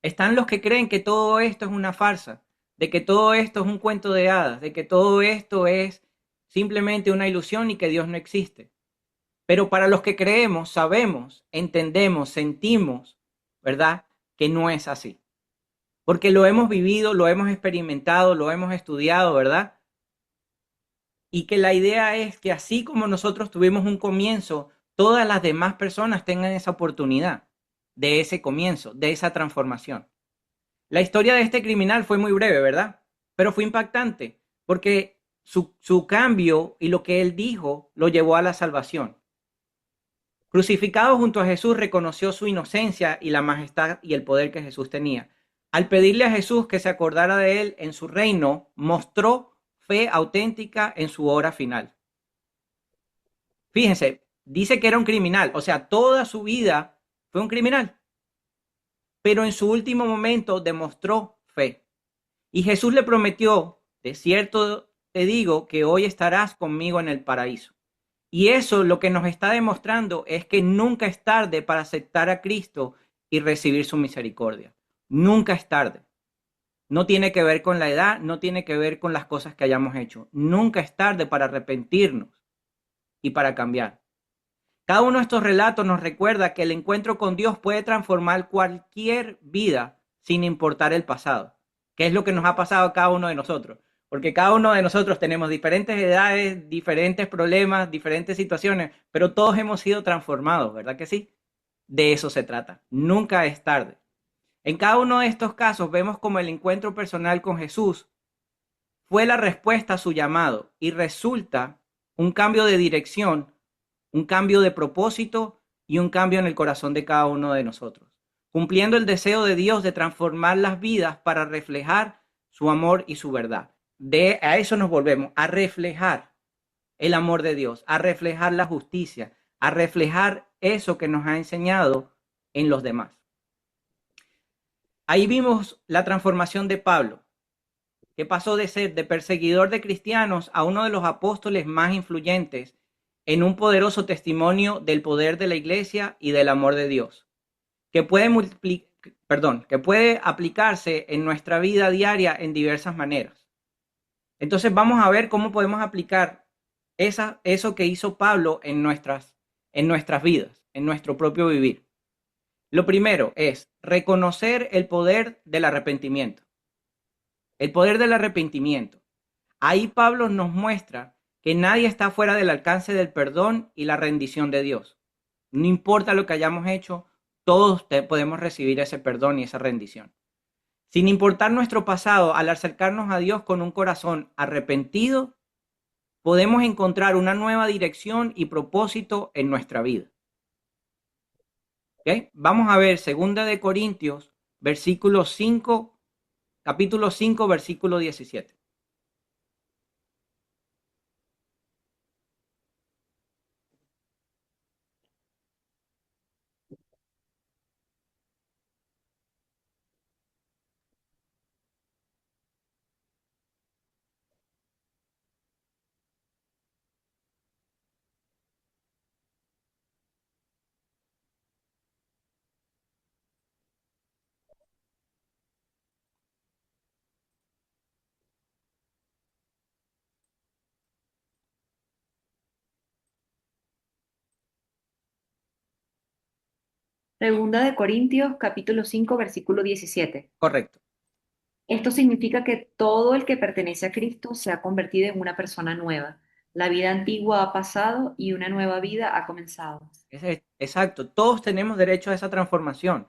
Están los que creen que todo esto es una farsa, de que todo esto es un cuento de hadas, de que todo esto es simplemente una ilusión y que Dios no existe. Pero para los que creemos, sabemos, entendemos, sentimos, ¿verdad? Que no es así. Porque lo hemos vivido, lo hemos experimentado, lo hemos estudiado, ¿verdad? Y que la idea es que así como nosotros tuvimos un comienzo, todas las demás personas tengan esa oportunidad de ese comienzo, de esa transformación. La historia de este criminal fue muy breve, ¿verdad? Pero fue impactante porque su cambio y lo que él dijo lo llevó a la salvación. Crucificado junto a Jesús, reconoció su inocencia y la majestad y el poder que Jesús tenía. Al pedirle a Jesús que se acordara de él en su reino, mostró fe auténtica en su hora final. Fíjense, dice que era un criminal, o sea, toda su vida fue un criminal, pero en su último momento demostró fe. Y Jesús le prometió, de cierto te digo, que hoy estarás conmigo en el paraíso. Y eso lo que nos está demostrando es que nunca es tarde para aceptar a Cristo y recibir su misericordia. Nunca es tarde. No tiene que ver con la edad, no tiene que ver con las cosas que hayamos hecho. Nunca es tarde para arrepentirnos y para cambiar. Cada uno de estos relatos nos recuerda que el encuentro con Dios puede transformar cualquier vida sin importar el pasado, que es lo que nos ha pasado a cada uno de nosotros. Porque cada uno de nosotros tenemos diferentes edades, diferentes problemas, diferentes situaciones, pero todos hemos sido transformados, ¿verdad que sí? De eso se trata. Nunca es tarde. En cada uno de estos casos vemos como el encuentro personal con Jesús fue la respuesta a su llamado y resulta un cambio de dirección, un cambio de propósito y un cambio en el corazón de cada uno de nosotros, cumpliendo el deseo de Dios de transformar las vidas para reflejar su amor y su verdad. A eso nos volvemos, a reflejar el amor de Dios, a reflejar la justicia, a reflejar eso que nos ha enseñado en los demás. Ahí vimos la transformación de Pablo, que pasó de ser de perseguidor de cristianos a uno de los apóstoles más influyentes en un poderoso testimonio del poder de la iglesia y del amor de Dios, que puede aplicarse en nuestra vida diaria en diversas maneras. Entonces vamos a ver cómo podemos aplicar eso que hizo Pablo en en nuestras vidas, en nuestro propio vivir. Lo primero es reconocer el poder del arrepentimiento. El poder del arrepentimiento. Ahí Pablo nos muestra que nadie está fuera del alcance del perdón y la rendición de Dios. No importa lo que hayamos hecho, todos podemos recibir ese perdón y esa rendición. Sin importar nuestro pasado, al acercarnos a Dios con un corazón arrepentido, podemos encontrar una nueva dirección y propósito en nuestra vida. ¿Okay? Vamos a ver 2 Corintios, capítulo 5, versículo 17. Segunda de Corintios, capítulo 5, versículo 17. Correcto. Esto significa que todo el que pertenece a Cristo se ha convertido en una persona nueva. La vida antigua ha pasado y una nueva vida ha comenzado. Exacto. Todos tenemos derecho a esa transformación.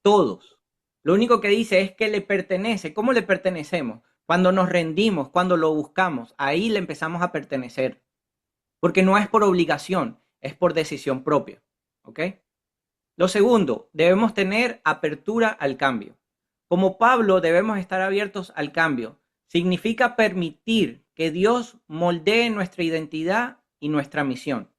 Todos. Lo único que dice es que le pertenece. ¿Cómo le pertenecemos? Cuando nos rendimos, cuando lo buscamos, ahí le empezamos a pertenecer. Porque no es por obligación, es por decisión propia. ¿Ok? Lo segundo, debemos tener apertura al cambio. Como Pablo, debemos estar abiertos al cambio. Significa permitir que Dios moldee nuestra identidad y nuestra misión.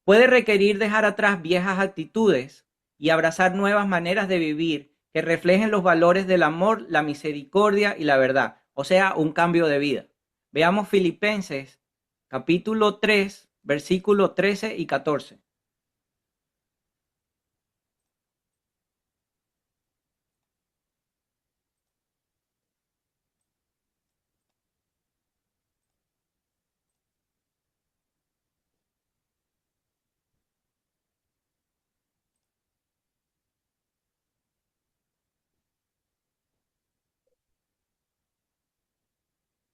Puede requerir dejar atrás viejas actitudes y abrazar nuevas maneras de vivir que reflejen los valores del amor, la misericordia y la verdad, o sea, un cambio de vida. Veamos Filipenses capítulo 3, versículos 13 y 14.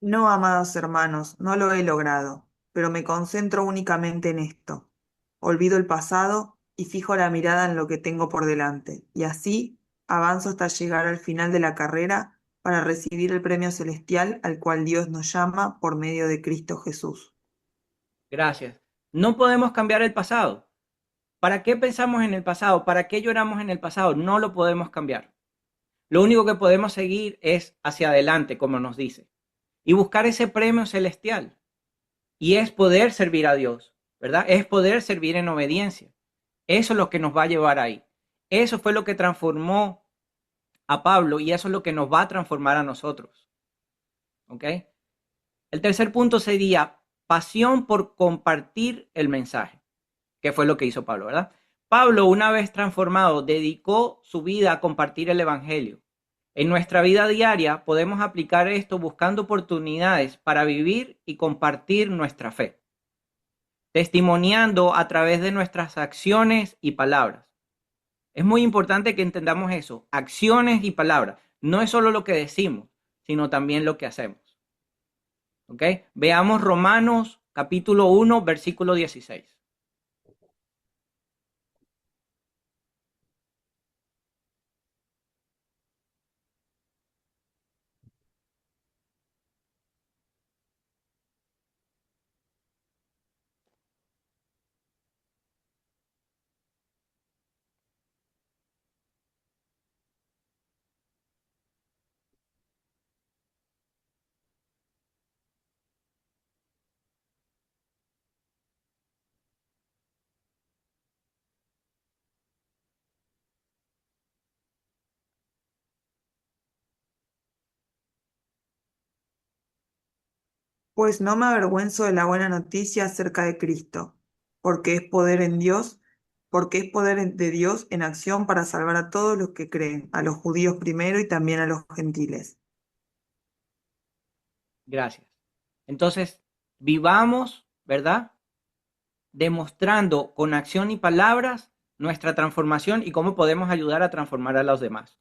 No, amados hermanos, no lo he logrado, pero me concentro únicamente en esto. Olvido el pasado y fijo la mirada en lo que tengo por delante, y así avanzo hasta llegar al final de la carrera para recibir el premio celestial al cual Dios nos llama por medio de Cristo Jesús. Gracias. No podemos cambiar el pasado. ¿Para qué pensamos en el pasado? ¿Para qué lloramos en el pasado? No lo podemos cambiar. Lo único que podemos seguir es hacia adelante, como nos dice, y buscar ese premio celestial. Y es poder servir a Dios, ¿verdad? Es poder servir en obediencia. Eso es lo que nos va a llevar ahí. Eso fue lo que transformó a Pablo y eso es lo que nos va a transformar a nosotros. ¿Ok? El tercer punto sería pasión por compartir el mensaje, que fue lo que hizo Pablo, ¿verdad? Pablo, una vez transformado, dedicó su vida a compartir el evangelio. En nuestra vida diaria podemos aplicar esto buscando oportunidades para vivir y compartir nuestra fe, testimoniando a través de nuestras acciones y palabras. Es muy importante que entendamos eso, acciones y palabras. No es solo lo que decimos, sino también lo que hacemos. ¿Ok? Veamos Romanos capítulo 1, versículo 16. Pues no me avergüenzo de la buena noticia acerca de Cristo, porque es poder en Dios, porque es poder de Dios en acción para salvar a todos los que creen, a los judíos primero y también a los gentiles. Gracias. Entonces, vivamos, ¿verdad? demostrando con acción y palabras nuestra transformación y cómo podemos ayudar a transformar a los demás.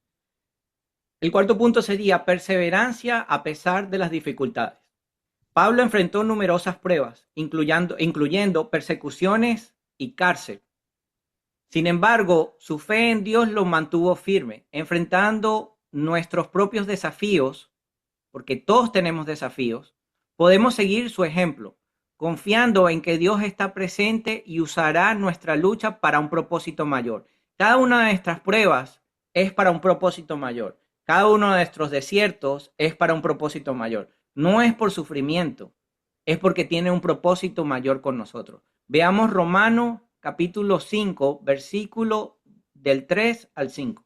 El cuarto punto sería perseverancia a pesar de las dificultades. Pablo enfrentó numerosas pruebas, incluyendo persecuciones y cárcel. Sin embargo, su fe en Dios lo mantuvo firme, enfrentando nuestros propios desafíos, porque todos tenemos desafíos. Podemos seguir su ejemplo, confiando en que Dios está presente y usará nuestra lucha para un propósito mayor. Cada una de nuestras pruebas es para un propósito mayor. Cada uno de nuestros desiertos es para un propósito mayor. No es por sufrimiento, es porque tiene un propósito mayor con nosotros. Veamos Romanos capítulo 5, versículo del 3 al 5.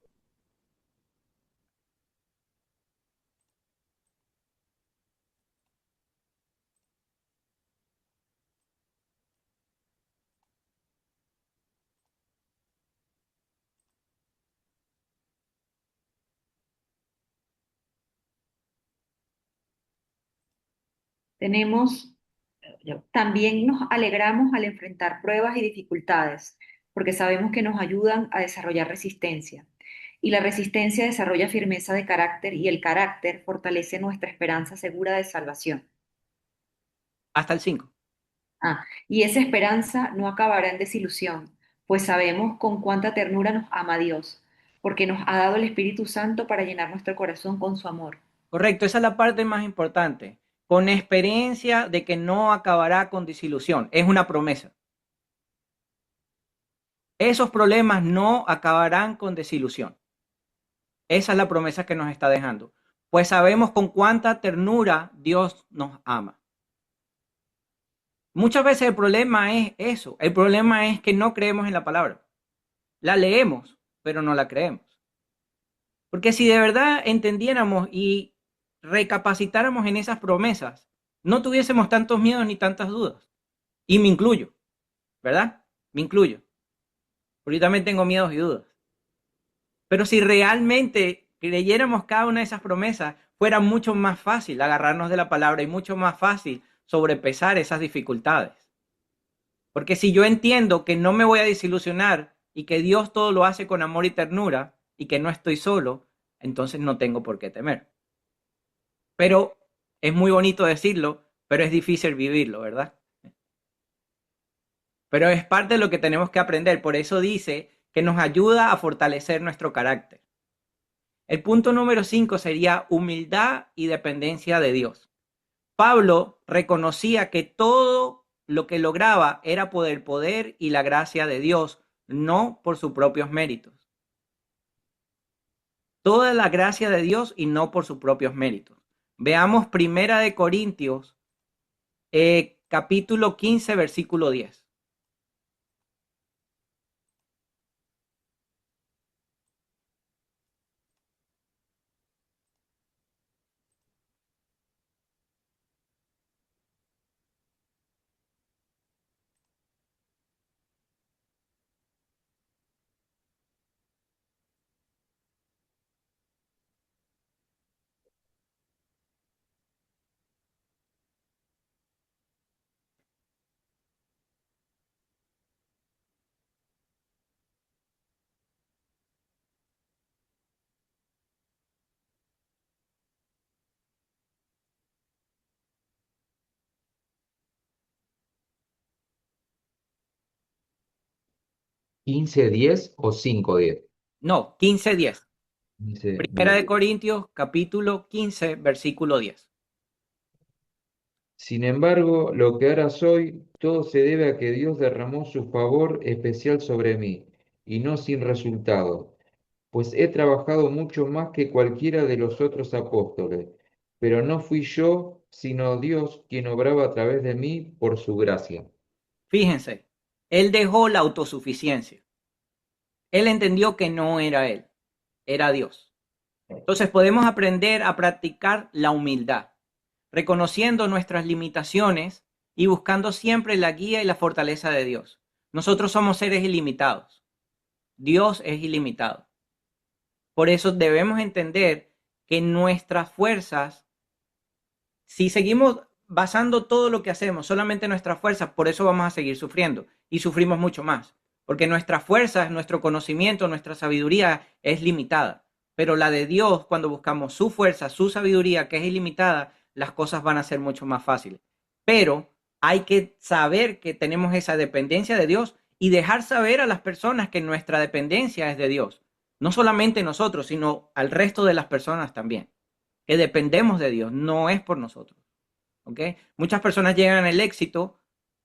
También nos alegramos al enfrentar pruebas y dificultades, porque sabemos que nos ayudan a desarrollar resistencia. Y la resistencia desarrolla firmeza de carácter y el carácter fortalece nuestra esperanza segura de salvación. Hasta el 5. Y esa esperanza no acabará en desilusión, pues sabemos con cuánta ternura nos ama Dios, porque nos ha dado el Espíritu Santo para llenar nuestro corazón con su amor. Correcto, esa es la parte más importante. Con experiencia de que no acabará con desilusión. Es una promesa. Esos problemas no acabarán con desilusión. Esa es la promesa que nos está dejando. Pues sabemos con cuánta ternura Dios nos ama. Muchas veces el problema es eso. El problema es que no creemos en la palabra. La leemos, pero no la creemos. Porque si de verdad entendiéramos y recapacitáramos en esas promesas, no tuviésemos tantos miedos ni tantas dudas. Y me incluyo, ¿verdad? Me incluyo. Porque yo también tengo miedos y dudas. Pero si realmente creyéramos cada una de esas promesas, fuera mucho más fácil agarrarnos de la palabra y mucho más fácil sobrepesar esas dificultades. Porque si yo entiendo que no me voy a desilusionar y que Dios todo lo hace con amor y ternura y que no estoy solo, entonces no tengo por qué temer. Pero es muy bonito decirlo, pero es difícil vivirlo, ¿verdad? Pero es parte de lo que tenemos que aprender. Por eso dice que nos ayuda a fortalecer nuestro carácter. El punto número 5 sería humildad y dependencia de Dios. Pablo reconocía que todo lo que lograba era por el poder y la gracia de Dios, no por sus propios méritos. Toda la gracia de Dios y no por sus propios méritos. Veamos Primera de Corintios, capítulo 15, versículo 10. ¿15:10 o 5:10? No, 15, 10. Dice, Primera de bien. Corintios, capítulo 15, versículo 10. Sin embargo, lo que ahora soy, todo se debe a que Dios derramó su favor especial sobre mí, y no sin resultado, pues he trabajado mucho más que cualquiera de los otros apóstoles, pero no fui yo, sino Dios quien obraba a través de mí por su gracia. Fíjense, él dejó la autosuficiencia. Él entendió que no era él, era Dios. Entonces podemos aprender a practicar la humildad, reconociendo nuestras limitaciones y buscando siempre la guía y la fortaleza de Dios. Nosotros somos seres ilimitados. Dios es ilimitado. Por eso debemos entender que nuestras fuerzas, si seguimos basando todo lo que hacemos solamente en nuestras fuerzas, por eso vamos a seguir sufriendo y sufrimos mucho más, porque nuestras fuerzas, nuestro conocimiento, nuestra sabiduría es limitada, pero la de Dios, cuando buscamos su fuerza, su sabiduría, que es ilimitada, las cosas van a ser mucho más fáciles. Pero hay que saber que tenemos esa dependencia de Dios y dejar saber a las personas que nuestra dependencia es de Dios. No solamente nosotros, sino al resto de las personas también. Que dependemos de Dios, no es por nosotros. ¿Ok? Muchas personas llegan al éxito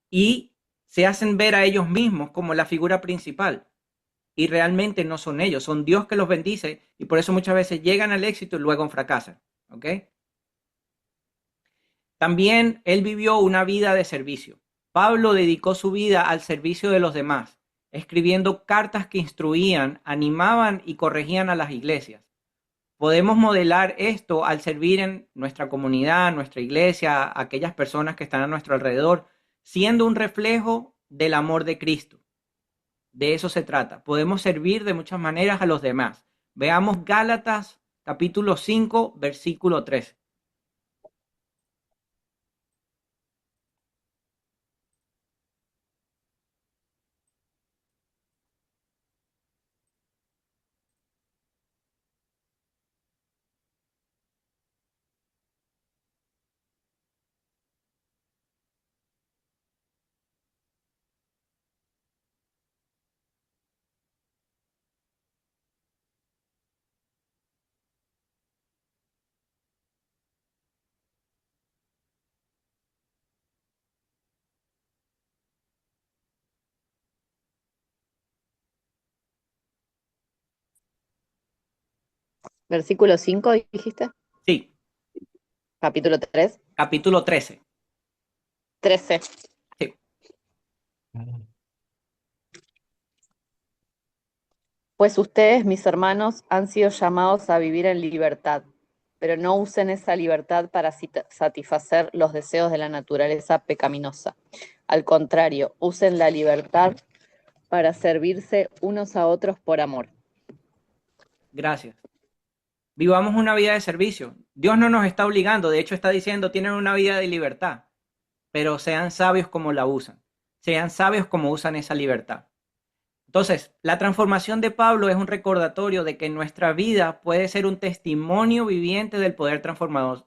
y se hacen ver a ellos mismos como la figura principal. Y realmente no son ellos, son Dios que los bendice y por eso muchas veces llegan al éxito y luego fracasan. ¿Ok? También él vivió una vida de servicio. Pablo dedicó su vida al servicio de los demás, escribiendo cartas que instruían, animaban y corregían a las iglesias. Podemos modelar esto al servir en nuestra comunidad, nuestra iglesia, a aquellas personas que están a nuestro alrededor, siendo un reflejo del amor de Cristo. De eso se trata. Podemos servir de muchas maneras a los demás. Veamos Gálatas capítulo 5, versículo 13. Versículo 5 dijiste, Sí, capítulo 3, capítulo 13. 13. Sí. Pues ustedes, mis hermanos, han sido llamados a vivir en libertad, pero no usen esa libertad para satisfacer los deseos de la naturaleza pecaminosa. Al contrario, usen la libertad para servirse unos a otros por amor. Gracias. Vivamos una vida de servicio. Dios no nos está obligando, de hecho está diciendo, tienen una vida de libertad, pero sean sabios como la usan. Sean sabios como usan esa libertad. Entonces, la transformación de Pablo es un recordatorio de que nuestra vida puede ser un testimonio viviente del poder transformador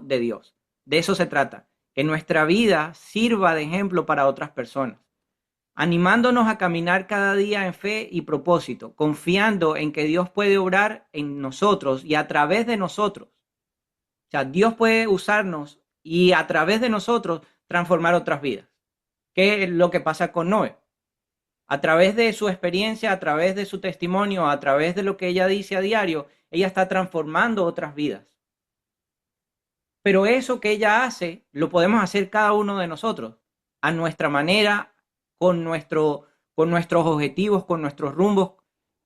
de Dios. De eso se trata, que nuestra vida sirva de ejemplo para otras personas, animándonos a caminar cada día en fe y propósito, confiando en que Dios puede obrar en nosotros y a través de nosotros. O sea, Dios puede usarnos y a través de nosotros transformar otras vidas. ¿Qué es lo que pasa con Noé? A través de su experiencia, a través de su testimonio, a través de lo que ella dice a diario, ella está transformando otras vidas. Pero eso que ella hace, lo podemos hacer cada uno de nosotros, a nuestra manera, con nuestros objetivos, con nuestros rumbos,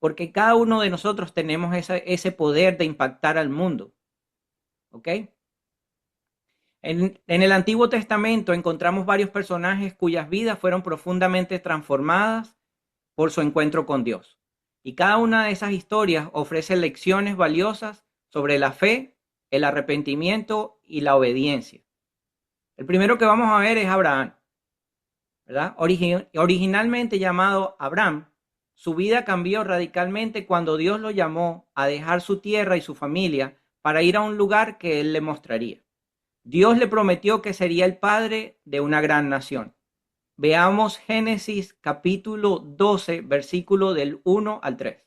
porque cada uno de nosotros tenemos ese poder de impactar al mundo. ¿Ok? En el Antiguo Testamento encontramos varios personajes cuyas vidas fueron profundamente transformadas por su encuentro con Dios. Y cada una de esas historias ofrece lecciones valiosas sobre la fe, el arrepentimiento y la obediencia. El primero que vamos a ver es Abraham, ¿verdad? Originalmente llamado Abram, su vida cambió radicalmente cuando Dios lo llamó a dejar su tierra y su familia para ir a un lugar que él le mostraría. Dios le prometió que sería el padre de una gran nación. Veamos Génesis capítulo 12, versículo del 1 al 3.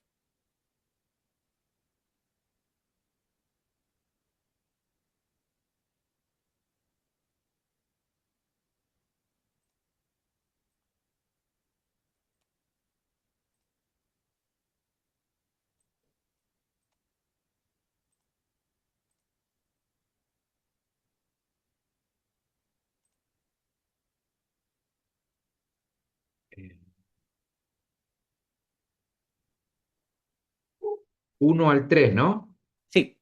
Eh, 1 al 3, ¿no? Sí,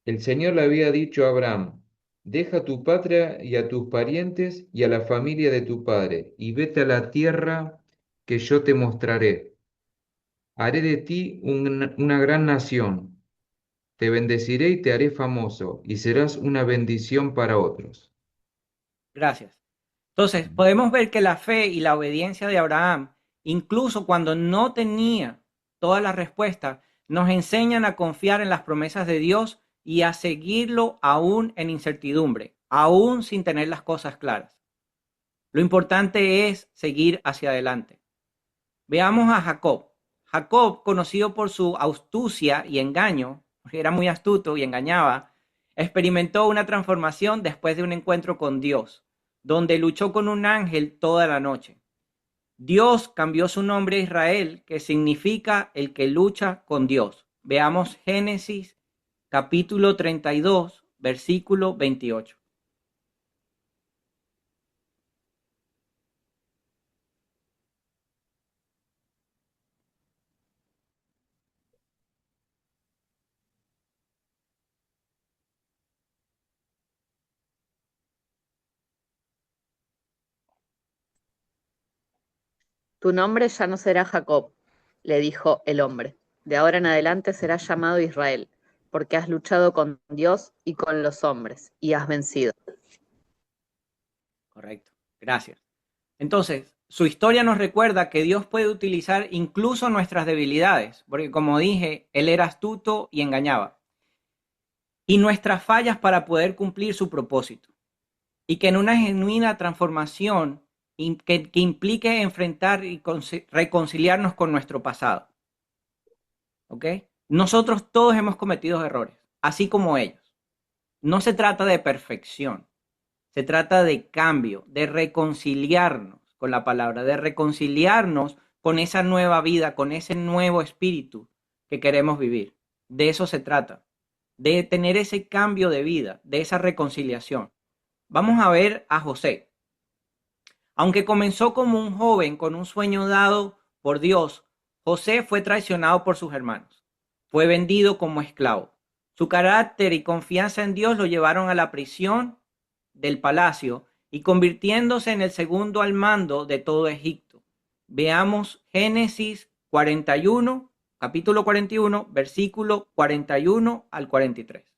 El Señor le había dicho a Abraham, deja tu patria y a tus parientes y a la familia de tu padre, y vete a la tierra que yo te mostraré. Haré de ti una gran nación. Te bendeciré y te haré famoso, y serás una bendición para otros. Gracias. Entonces, podemos ver que la fe y la obediencia de Abraham, incluso cuando no tenía todas las respuestas, nos enseñan a confiar en las promesas de Dios y a seguirlo aún en incertidumbre, aún sin tener las cosas claras. Lo importante es seguir hacia adelante. Veamos a Jacob. Jacob, conocido por su astucia y engaño, porque era muy astuto y engañaba, experimentó una transformación después de un encuentro con Dios, donde luchó con un ángel toda la noche. Dios cambió su nombre a Israel, que significa el que lucha con Dios. Veamos Génesis capítulo 32, versículo 28. Tu nombre ya no será Jacob, le dijo el hombre. De ahora en adelante serás llamado Israel, porque has luchado con Dios y con los hombres, y has vencido. Correcto. Gracias. Entonces, su historia nos recuerda que Dios puede utilizar incluso nuestras debilidades, porque como dije, Él era astuto y engañaba, y nuestras fallas para poder cumplir su propósito. Y que en una genuina transformación que implique enfrentar y reconciliarnos con nuestro pasado. ¿Ok? Nosotros todos hemos cometido errores, así como ellos. No se trata de perfección, se trata de cambio, de reconciliarnos con la palabra, de reconciliarnos con esa nueva vida, con ese nuevo espíritu que queremos vivir. De eso se trata, de tener ese cambio de vida, de esa reconciliación. Vamos a ver a José. Aunque comenzó como un joven con un sueño dado por Dios, José fue traicionado por sus hermanos. Fue vendido como esclavo. Su carácter y confianza en Dios lo llevaron a la prisión del palacio y convirtiéndose en el segundo al mando de todo Egipto. Veamos Génesis 41, capítulo 41, versículo 41 al 43.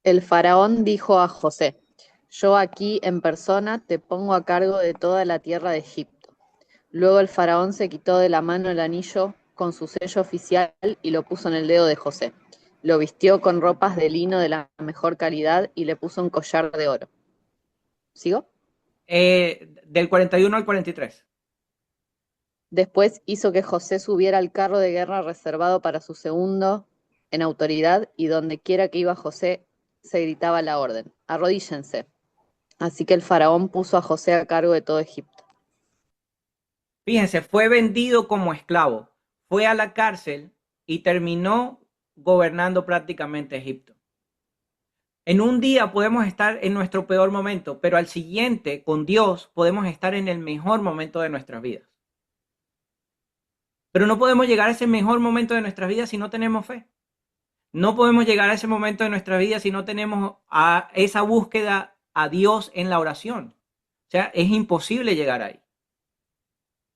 El faraón dijo a José, yo aquí en persona te pongo a cargo de toda la tierra de Egipto. Luego el faraón se quitó de la mano el anillo con su sello oficial y lo puso en el dedo de José. Lo vistió con ropas de lino de la mejor calidad y le puso un collar de oro. ¿Sigo? Del 41 al 43. Después hizo que José subiera al carro de guerra reservado para su segundo en autoridad y donde quiera que iba José se gritaba la orden, arrodíllense. Así que el faraón puso a José a cargo de todo Egipto. Fíjense, fue vendido como esclavo, fue a la cárcel y terminó gobernando prácticamente Egipto. En un día podemos estar en nuestro peor momento, pero al siguiente, con Dios, podemos estar en el mejor momento de nuestras vidas. Pero no podemos llegar a ese mejor momento de nuestras vidas si no tenemos fe. No podemos llegar a ese momento de nuestra vida si no tenemos a esa búsqueda a Dios en la oración. O sea, es imposible llegar ahí.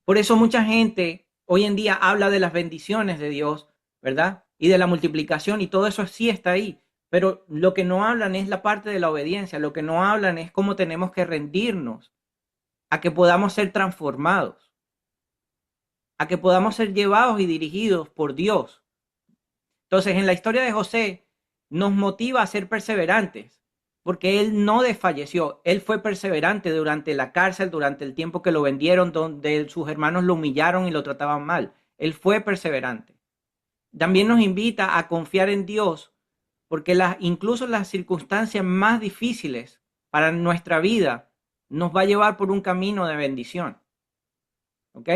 Por eso mucha gente hoy en día habla de las bendiciones de Dios, ¿verdad? Y de la multiplicación y todo eso sí está ahí. Pero lo que no hablan es la parte de la obediencia. Lo que no hablan es cómo tenemos que rendirnos a que podamos ser transformados, a que podamos ser llevados y dirigidos por Dios. Entonces, en la historia de José nos motiva a ser perseverantes, porque él no desfalleció, él fue perseverante durante la cárcel, durante el tiempo que lo vendieron, donde sus hermanos lo humillaron y lo trataban mal. Él fue perseverante. También nos invita a confiar en Dios, porque incluso las circunstancias más difíciles para nuestra vida nos va a llevar por un camino de bendición. ¿Ok?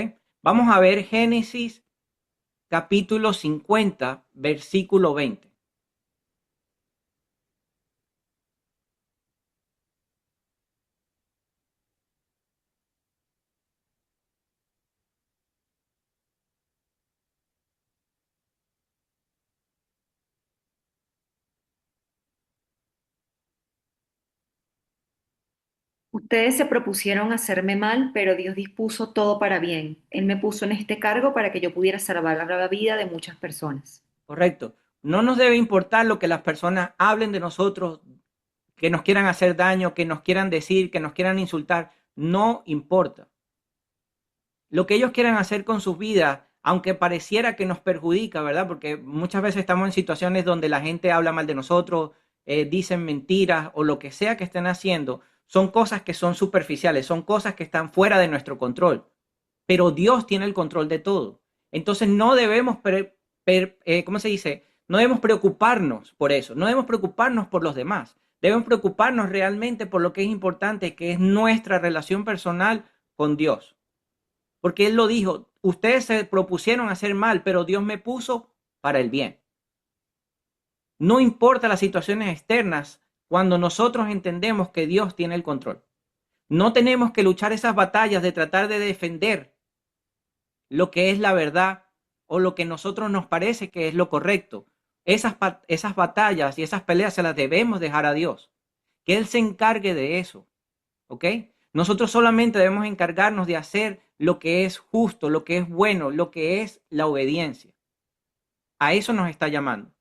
Vamos a ver Génesis capítulo 50, versículo 20. Ustedes se propusieron hacerme mal, pero Dios dispuso todo para bien. Él me puso en este cargo para que yo pudiera salvar la vida de muchas personas. Correcto. No nos debe importar lo que las personas hablen de nosotros, que nos quieran hacer daño, que nos quieran decir, que nos quieran insultar. No importa. Lo que ellos quieran hacer con sus vidas, aunque pareciera que nos perjudica, ¿verdad? Porque muchas veces estamos en situaciones donde la gente habla mal de nosotros, dicen mentiras o lo que sea que estén haciendo, son cosas que son superficiales, son cosas que están fuera de nuestro control. Pero Dios tiene el control de todo. Entonces no debemos, ¿cómo se dice? No debemos preocuparnos por eso, no debemos preocuparnos por los demás. Debemos preocuparnos realmente por lo que es importante, que es nuestra relación personal con Dios. Porque Él lo dijo, ustedes se propusieron hacer mal, pero Dios me puso para el bien. No importa las situaciones externas cuando nosotros entendemos que Dios tiene el control. No tenemos que luchar esas batallas de tratar de defender lo que es la verdad o lo que a nosotros nos parece que es lo correcto. Esas batallas y esas peleas se las debemos dejar a Dios. Que Él se encargue de eso. ¿Ok? Nosotros solamente debemos encargarnos de hacer lo que es justo, lo que es bueno, lo que es la obediencia. A eso nos está llamando.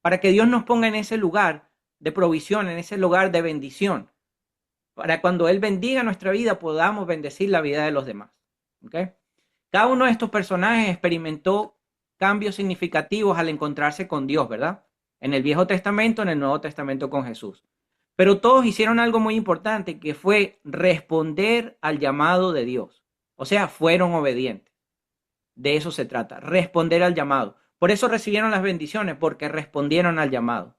Para que Dios nos ponga en ese lugar de provisión, en ese lugar de bendición. Para cuando Él bendiga nuestra vida, podamos bendecir la vida de los demás. ¿Ok? Cada uno de estos personajes experimentó cambios significativos al encontrarse con Dios, ¿verdad? En el Viejo Testamento, en el Nuevo Testamento con Jesús. Pero todos hicieron algo muy importante, que fue responder al llamado de Dios. O sea, fueron obedientes. De eso se trata, responder al llamado. Por eso recibieron las bendiciones, porque respondieron al llamado.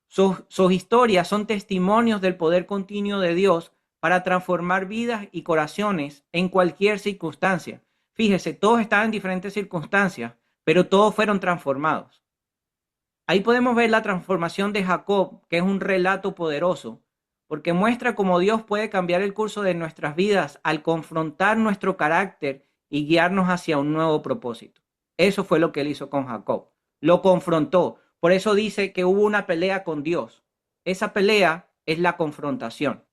Sus historias son testimonios del poder continuo de Dios para transformar vidas y corazones en cualquier circunstancia. Fíjese, todos estaban en diferentes circunstancias, pero todos fueron transformados. Ahí podemos ver la transformación de Jacob, que es un relato poderoso, porque muestra cómo Dios puede cambiar el curso de nuestras vidas al confrontar nuestro carácter y guiarnos hacia un nuevo propósito. Eso fue lo que él hizo con Jacob. Lo confrontó. Por eso dice que hubo una pelea con Dios. Esa pelea es la confrontación.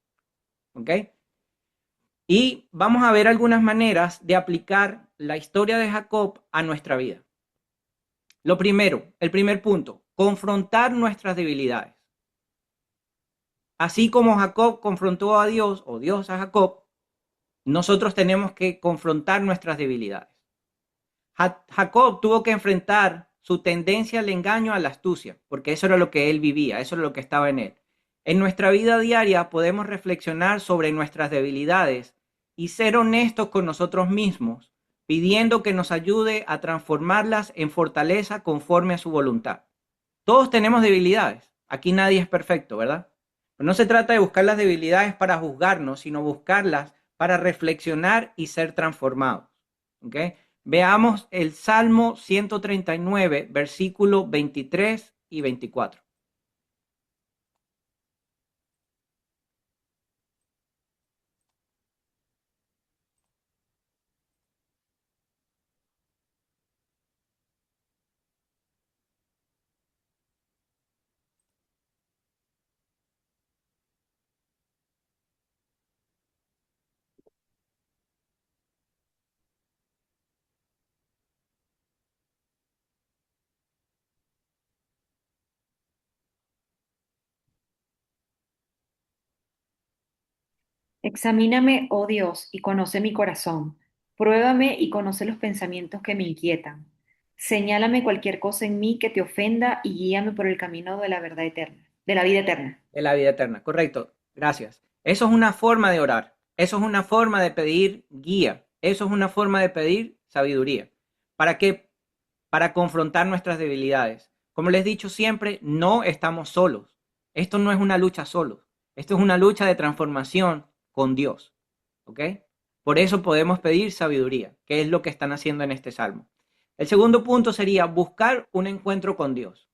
¿Ok? Y vamos a ver algunas maneras de aplicar la historia de Jacob a nuestra vida. Lo primero, el primer punto, confrontar nuestras debilidades. Así como Jacob confrontó a Dios, o Dios a Jacob, nosotros tenemos que confrontar nuestras debilidades. Jacob tuvo que enfrentar su tendencia al engaño, a la astucia, porque eso era lo que él vivía, eso era lo que estaba en él. En nuestra vida diaria podemos reflexionar sobre nuestras debilidades y ser honestos con nosotros mismos, pidiendo que nos ayude a transformarlas en fortaleza conforme a su voluntad. Todos tenemos debilidades, aquí nadie es perfecto, ¿verdad? Pero no se trata de buscar las debilidades para juzgarnos, sino buscarlas para reflexionar y ser transformados. ¿Ok? Veamos el Salmo 139, versículos 23 y 24. Examíname, oh Dios, y conoce mi corazón. Pruébame y conoce los pensamientos que me inquietan. Señálame cualquier cosa en mí que te ofenda y guíame por el camino de la verdad eterna, de la vida eterna. De la vida eterna, correcto, gracias. Eso es una forma de orar, eso es una forma de pedir guía, eso es una forma de pedir sabiduría. ¿Para qué? Para confrontar nuestras debilidades. Como les he dicho siempre, no estamos solos. Esto no es una lucha solos, esto es una lucha de transformación con Dios. ¿Ok? Por eso podemos pedir sabiduría, que es lo que están haciendo en este salmo. El segundo punto sería buscar un encuentro con Dios.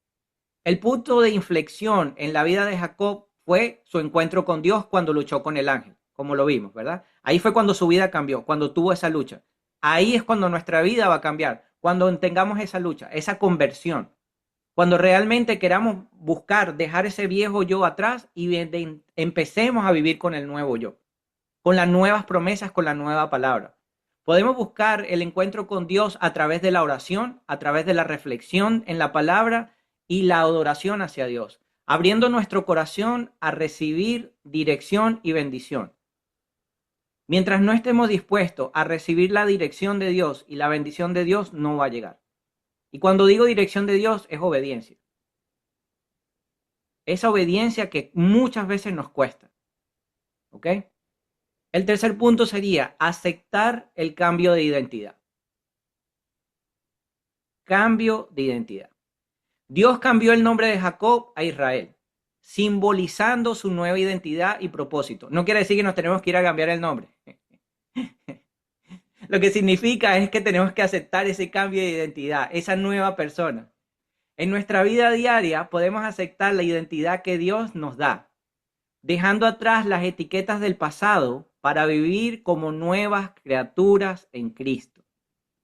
El punto de inflexión en la vida de Jacob fue su encuentro con Dios cuando luchó con el ángel, como lo vimos, ¿verdad? Ahí fue cuando su vida cambió, cuando tuvo esa lucha. Ahí es cuando nuestra vida va a cambiar, cuando tengamos esa lucha, esa conversión. Cuando realmente queramos buscar dejar ese viejo yo atrás y empecemos a vivir con el nuevo yo, con las nuevas promesas, con la nueva palabra. Podemos buscar el encuentro con Dios a través de la oración, a través de la reflexión en la palabra y la adoración hacia Dios, abriendo nuestro corazón a recibir dirección y bendición. Mientras no estemos dispuestos a recibir la dirección de Dios y la bendición de Dios, no va a llegar. Y cuando digo dirección de Dios, es obediencia. Esa obediencia que muchas veces nos cuesta. ¿Ok? El tercer punto sería aceptar el cambio de identidad. Cambio de identidad. Dios cambió el nombre de Jacob a Israel, simbolizando su nueva identidad y propósito. No quiere decir que nos tenemos que ir a cambiar el nombre. Lo que significa es que tenemos que aceptar ese cambio de identidad, esa nueva persona. En nuestra vida diaria podemos aceptar la identidad que Dios nos da, dejando atrás las etiquetas del pasado para vivir como nuevas criaturas en Cristo.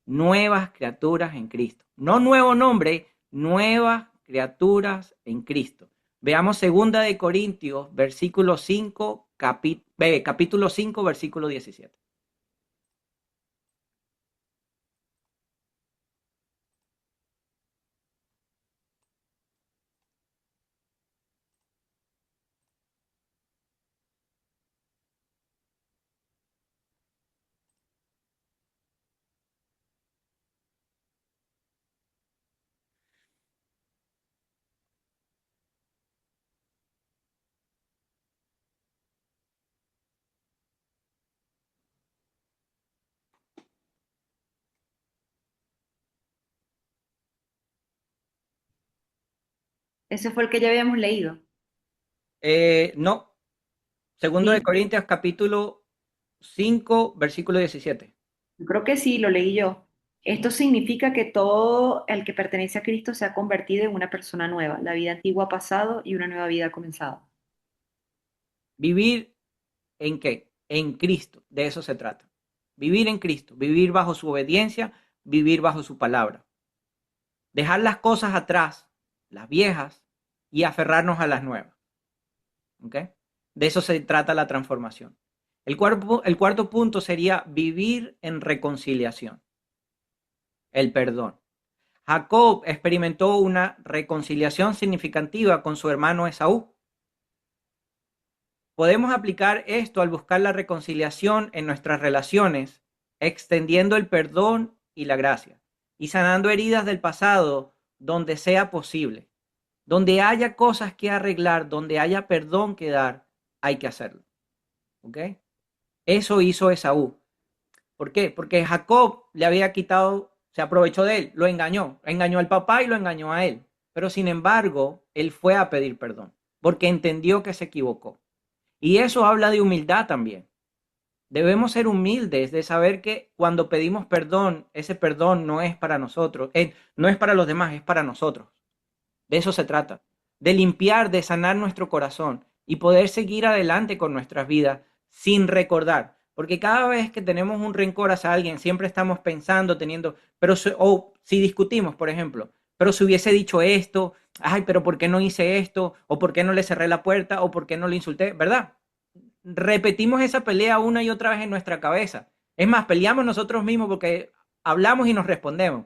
Nuevas criaturas en Cristo. No nuevo nombre, nuevas criaturas en Cristo. Veamos 2 Corintios, versículo 5, capítulo 5, versículo 17. Ese fue el que ya habíamos leído. No, 2 de Sí, Corintios, capítulo 5, versículo 17. yo creo que sí, lo leí yo. Esto significa que todo el que pertenece a Cristo se ha convertido en una persona nueva. La vida antigua ha pasado y una nueva vida ha comenzado. ¿Vivir en qué? En Cristo, de eso se trata. Vivir en Cristo, vivir bajo su obediencia, vivir bajo su palabra. Dejar las cosas atrás, las viejas, y aferrarnos a las nuevas. ¿Ok? De eso se trata la transformación. El cuarto punto sería vivir en reconciliación, el perdón. Jacob experimentó una reconciliación significativa con su hermano Esaú. Podemos aplicar esto al buscar la reconciliación en nuestras relaciones, extendiendo el perdón y la gracia, y sanando heridas del pasado donde sea posible. Donde haya cosas que arreglar, donde haya perdón que dar, hay que hacerlo. ¿Ok? Eso hizo Esaú. ¿Por qué? Porque Jacob le había quitado, se aprovechó de él, lo engañó. Engañó al papá y lo engañó a él. Pero sin embargo, él fue a pedir perdón, porque entendió que se equivocó. Y eso habla de humildad también. Debemos ser humildes de saber que cuando pedimos perdón, ese perdón no es para nosotros, no es para los demás, es para nosotros. De eso se trata, de limpiar, de sanar nuestro corazón y poder seguir adelante con nuestras vidas sin recordar. Porque cada vez que tenemos un rencor hacia alguien, siempre estamos pensando, o si discutimos, por ejemplo, pero si hubiese dicho esto, ay, pero ¿por qué no hice esto? ¿O por qué no le cerré la puerta? ¿O por qué no le insulté? ¿Verdad? Repetimos esa pelea una y otra vez en nuestra cabeza. Es más, peleamos nosotros mismos porque hablamos y nos respondemos.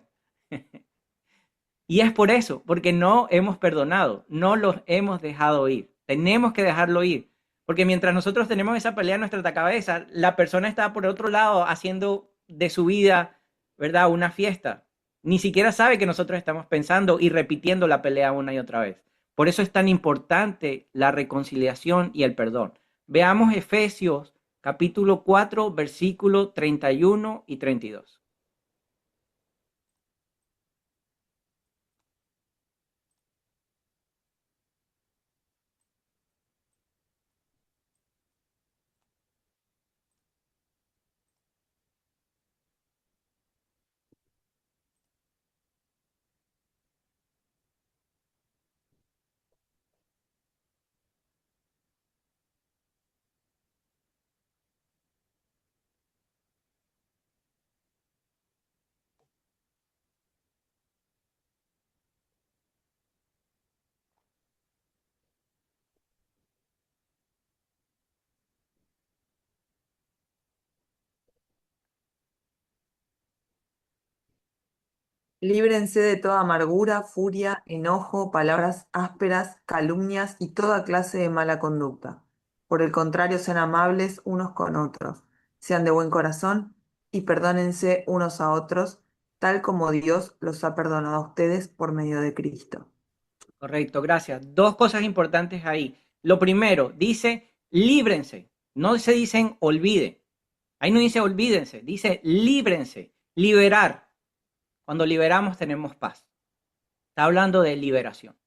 Y es por eso, porque no hemos perdonado, no los hemos dejado ir. Tenemos que dejarlo ir, porque mientras nosotros tenemos esa pelea en nuestra cabeza, la persona está por otro lado haciendo de su vida, ¿verdad? Una fiesta. Ni siquiera sabe que nosotros estamos pensando y repitiendo la pelea una y otra vez. Por eso es tan importante la reconciliación y el perdón. Veamos Efesios capítulo 4, versículo 31 y 32. Líbrense de toda amargura, furia, enojo, palabras ásperas, calumnias y toda clase de mala conducta. Por el contrario, sean amables unos con otros, sean de buen corazón y perdónense unos a otros, tal como Dios los ha perdonado a ustedes por medio de Cristo. Correcto, gracias. Dos cosas importantes ahí. Lo primero, dice líbrense, no se dicen olviden. Ahí no dice olvídense, dice líbrense, liberar. Cuando liberamos tenemos paz. Está hablando de liberación,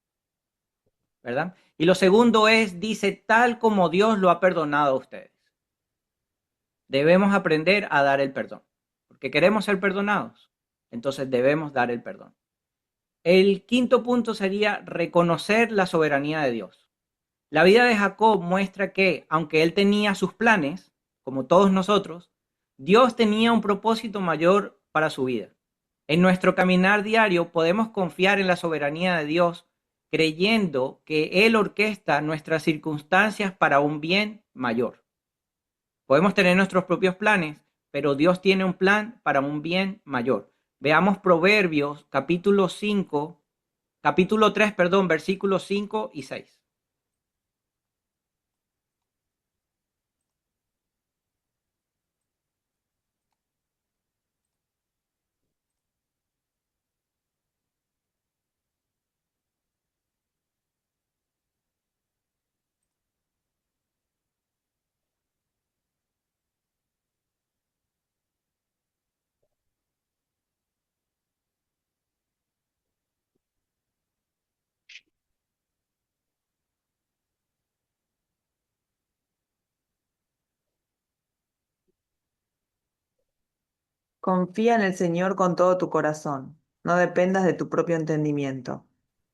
¿verdad? Y lo segundo es, dice, tal como Dios lo ha perdonado a ustedes. Debemos aprender a dar el perdón, porque queremos ser perdonados. Entonces debemos dar el perdón. El quinto punto sería reconocer la soberanía de Dios. La vida de Jacob muestra que, aunque él tenía sus planes, como todos nosotros, Dios tenía un propósito mayor para su vida. En nuestro caminar diario podemos confiar en la soberanía de Dios, creyendo que Él orquesta nuestras circunstancias para un bien mayor. Podemos tener nuestros propios planes, pero Dios tiene un plan para un bien mayor. Veamos Proverbios capítulo 3, versículos 5 y 6. Confía en el Señor con todo tu corazón, no dependas de tu propio entendimiento.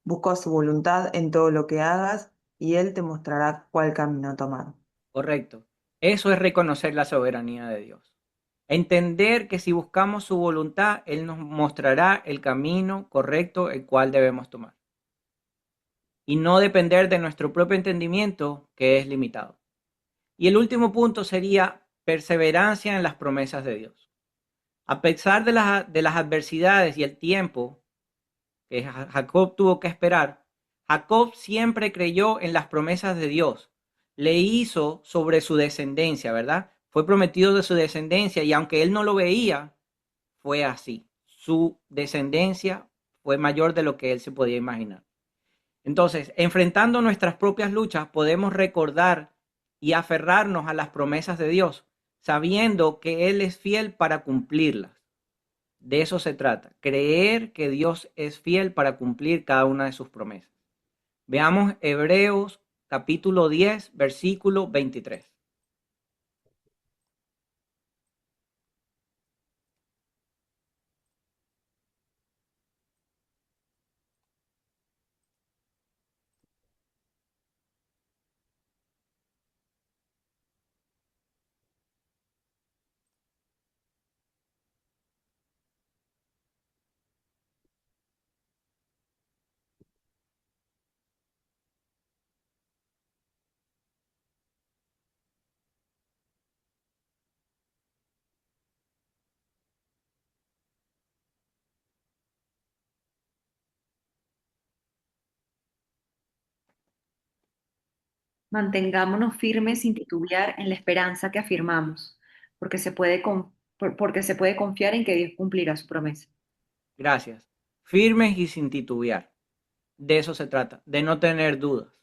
Busca su voluntad en todo lo que hagas y Él te mostrará cuál camino tomar. Correcto. Eso es reconocer la soberanía de Dios. Entender que si buscamos su voluntad, Él nos mostrará el camino correcto el cual debemos tomar. Y no depender de nuestro propio entendimiento, que es limitado. Y el último punto sería perseverancia en las promesas de Dios. A pesar de las adversidades y el tiempo que Jacob tuvo que esperar, Jacob siempre creyó en las promesas de Dios. Le hizo sobre su descendencia, ¿verdad? Fue prometido de su descendencia y aunque él no lo veía, fue así. Su descendencia fue mayor de lo que él se podía imaginar. Entonces, enfrentando nuestras propias luchas, podemos recordar y aferrarnos a las promesas de Dios, sabiendo que Él es fiel para cumplirlas. De eso se trata, creer que Dios es fiel para cumplir cada una de sus promesas. Veamos Hebreos capítulo 10, versículo 23. Mantengámonos firmes sin titubear en la esperanza que afirmamos, porque se puede confiar en que Dios cumplirá su promesa. Gracias. Firmes y sin titubear. De eso se trata, de no tener dudas.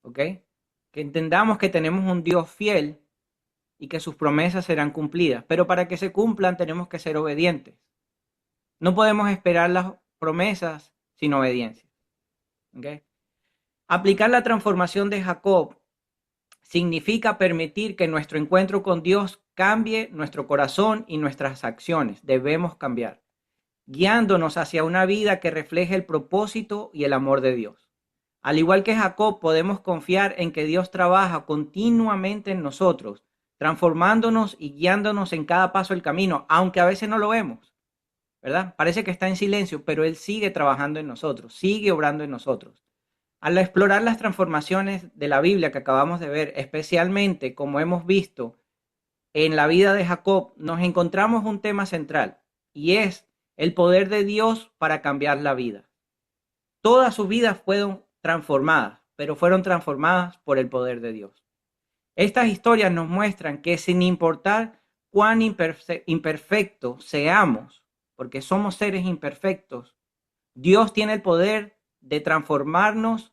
¿Ok? Que entendamos que tenemos un Dios fiel y que sus promesas serán cumplidas, pero para que se cumplan tenemos que ser obedientes. No podemos esperar las promesas sin obediencia. ¿Okay? Aplicar la transformación de Jacob significa permitir que nuestro encuentro con Dios cambie nuestro corazón y nuestras acciones. Debemos cambiar, guiándonos hacia una vida que refleje el propósito y el amor de Dios. Al igual que Jacob, podemos confiar en que Dios trabaja continuamente en nosotros, transformándonos y guiándonos en cada paso del camino, aunque a veces no lo vemos, ¿verdad? Parece que está en silencio, pero Él sigue trabajando en nosotros, sigue obrando en nosotros. Al explorar las transformaciones de la Biblia que acabamos de ver, especialmente como hemos visto en la vida de Jacob, nos encontramos un tema central y es el poder de Dios para cambiar la vida. Todas sus vidas fueron transformadas, pero fueron transformadas por el poder de Dios. Estas historias nos muestran que sin importar cuán imperfectos seamos, porque somos seres imperfectos, Dios tiene el poder de transformarnos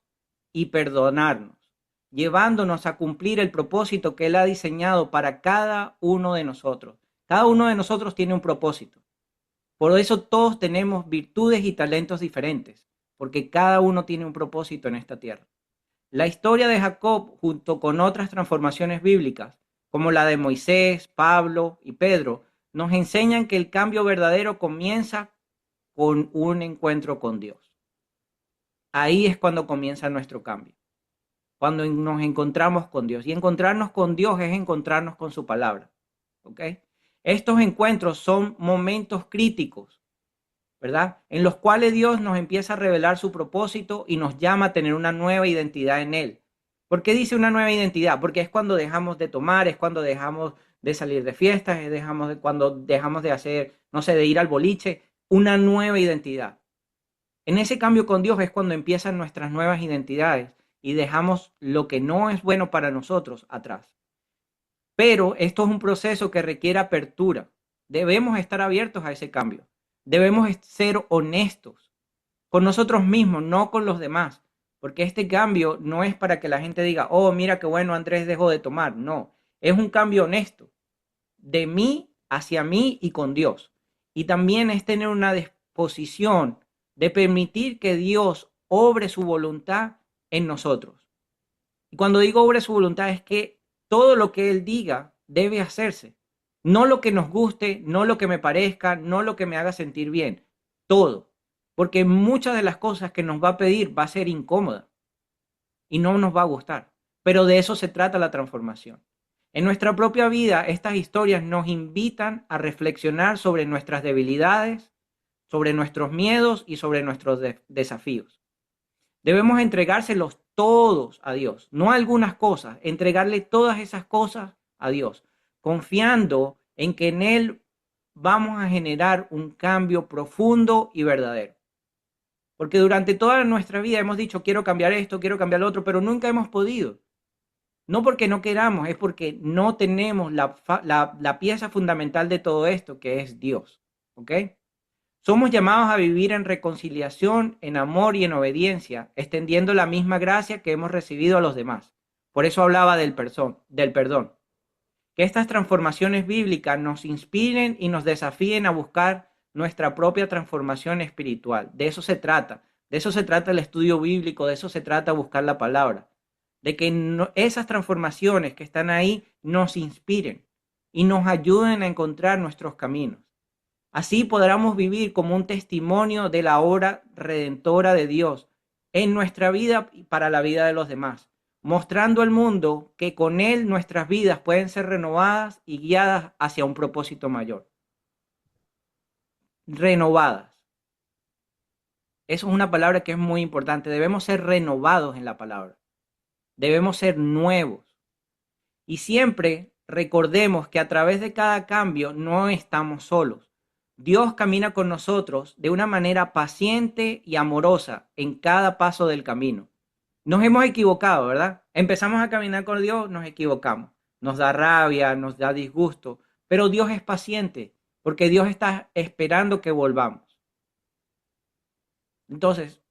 y perdonarnos, llevándonos a cumplir el propósito que Él ha diseñado para cada uno de nosotros. Cada uno de nosotros tiene un propósito. Por eso todos tenemos virtudes y talentos diferentes, porque cada uno tiene un propósito en esta tierra. La historia de Jacob, junto con otras transformaciones bíblicas, como la de Moisés, Pablo y Pedro, nos enseñan que el cambio verdadero comienza con un encuentro con Dios. Ahí es cuando comienza nuestro cambio, cuando nos encontramos con Dios. Y encontrarnos con Dios es encontrarnos con su palabra. ¿Ok? Estos encuentros son momentos críticos, ¿verdad? En los cuales Dios nos empieza a revelar su propósito y nos llama a tener una nueva identidad en Él. ¿Por qué dice una nueva identidad? Porque es cuando dejamos de tomar, es cuando dejamos de salir de fiestas, cuando dejamos de hacer, no sé, de ir al boliche, una nueva identidad. En ese cambio con Dios es cuando empiezan nuestras nuevas identidades y dejamos lo que no es bueno para nosotros atrás. Pero esto es un proceso que requiere apertura. Debemos estar abiertos a ese cambio. Debemos ser honestos con nosotros mismos, no con los demás, porque este cambio no es para que la gente diga, oh, mira qué bueno, Andrés dejó de tomar. No, es un cambio honesto de mí hacia mí y con Dios. Y también es tener una disposición de permitir que Dios obre su voluntad en nosotros. Y cuando digo obre su voluntad es que todo lo que Él diga debe hacerse. No lo que nos guste, no lo que me parezca, no lo que me haga sentir bien. Todo. Porque muchas de las cosas que nos va a pedir va a ser incómoda y no nos va a gustar. Pero de eso se trata la transformación. En nuestra propia vida, estas historias nos invitan a reflexionar sobre nuestras debilidades, sobre nuestros miedos y sobre nuestros desafíos. Debemos entregárselos todos a Dios, no algunas cosas, entregarle todas esas cosas a Dios, confiando en que en Él vamos a generar un cambio profundo y verdadero. Porque durante toda nuestra vida hemos dicho, quiero cambiar esto, quiero cambiar lo otro, pero nunca hemos podido. No porque no queramos, es porque no tenemos la pieza fundamental de todo esto, que es Dios. ¿Ok? Somos llamados a vivir en reconciliación, en amor y en obediencia, extendiendo la misma gracia que hemos recibido a los demás. Por eso hablaba del perdón. Que estas transformaciones bíblicas nos inspiren y nos desafíen a buscar nuestra propia transformación espiritual. De eso se trata. De eso se trata el estudio bíblico, de eso se trata buscar la palabra. De que esas transformaciones que están ahí nos inspiren y nos ayuden a encontrar nuestros caminos. Así podremos vivir como un testimonio de la obra redentora de Dios en nuestra vida y para la vida de los demás, mostrando al mundo que con Él nuestras vidas pueden ser renovadas y guiadas hacia un propósito mayor. Renovadas. Eso es una palabra que es muy importante. Debemos ser renovados en la palabra. Debemos ser nuevos. Y siempre recordemos que a través de cada cambio no estamos solos. Dios camina con nosotros de una manera paciente y amorosa en cada paso del camino. Nos hemos equivocado, ¿verdad? Empezamos a caminar con Dios, nos equivocamos. Nos da rabia, nos da disgusto, pero Dios es paciente porque Dios está esperando que volvamos. Entonces,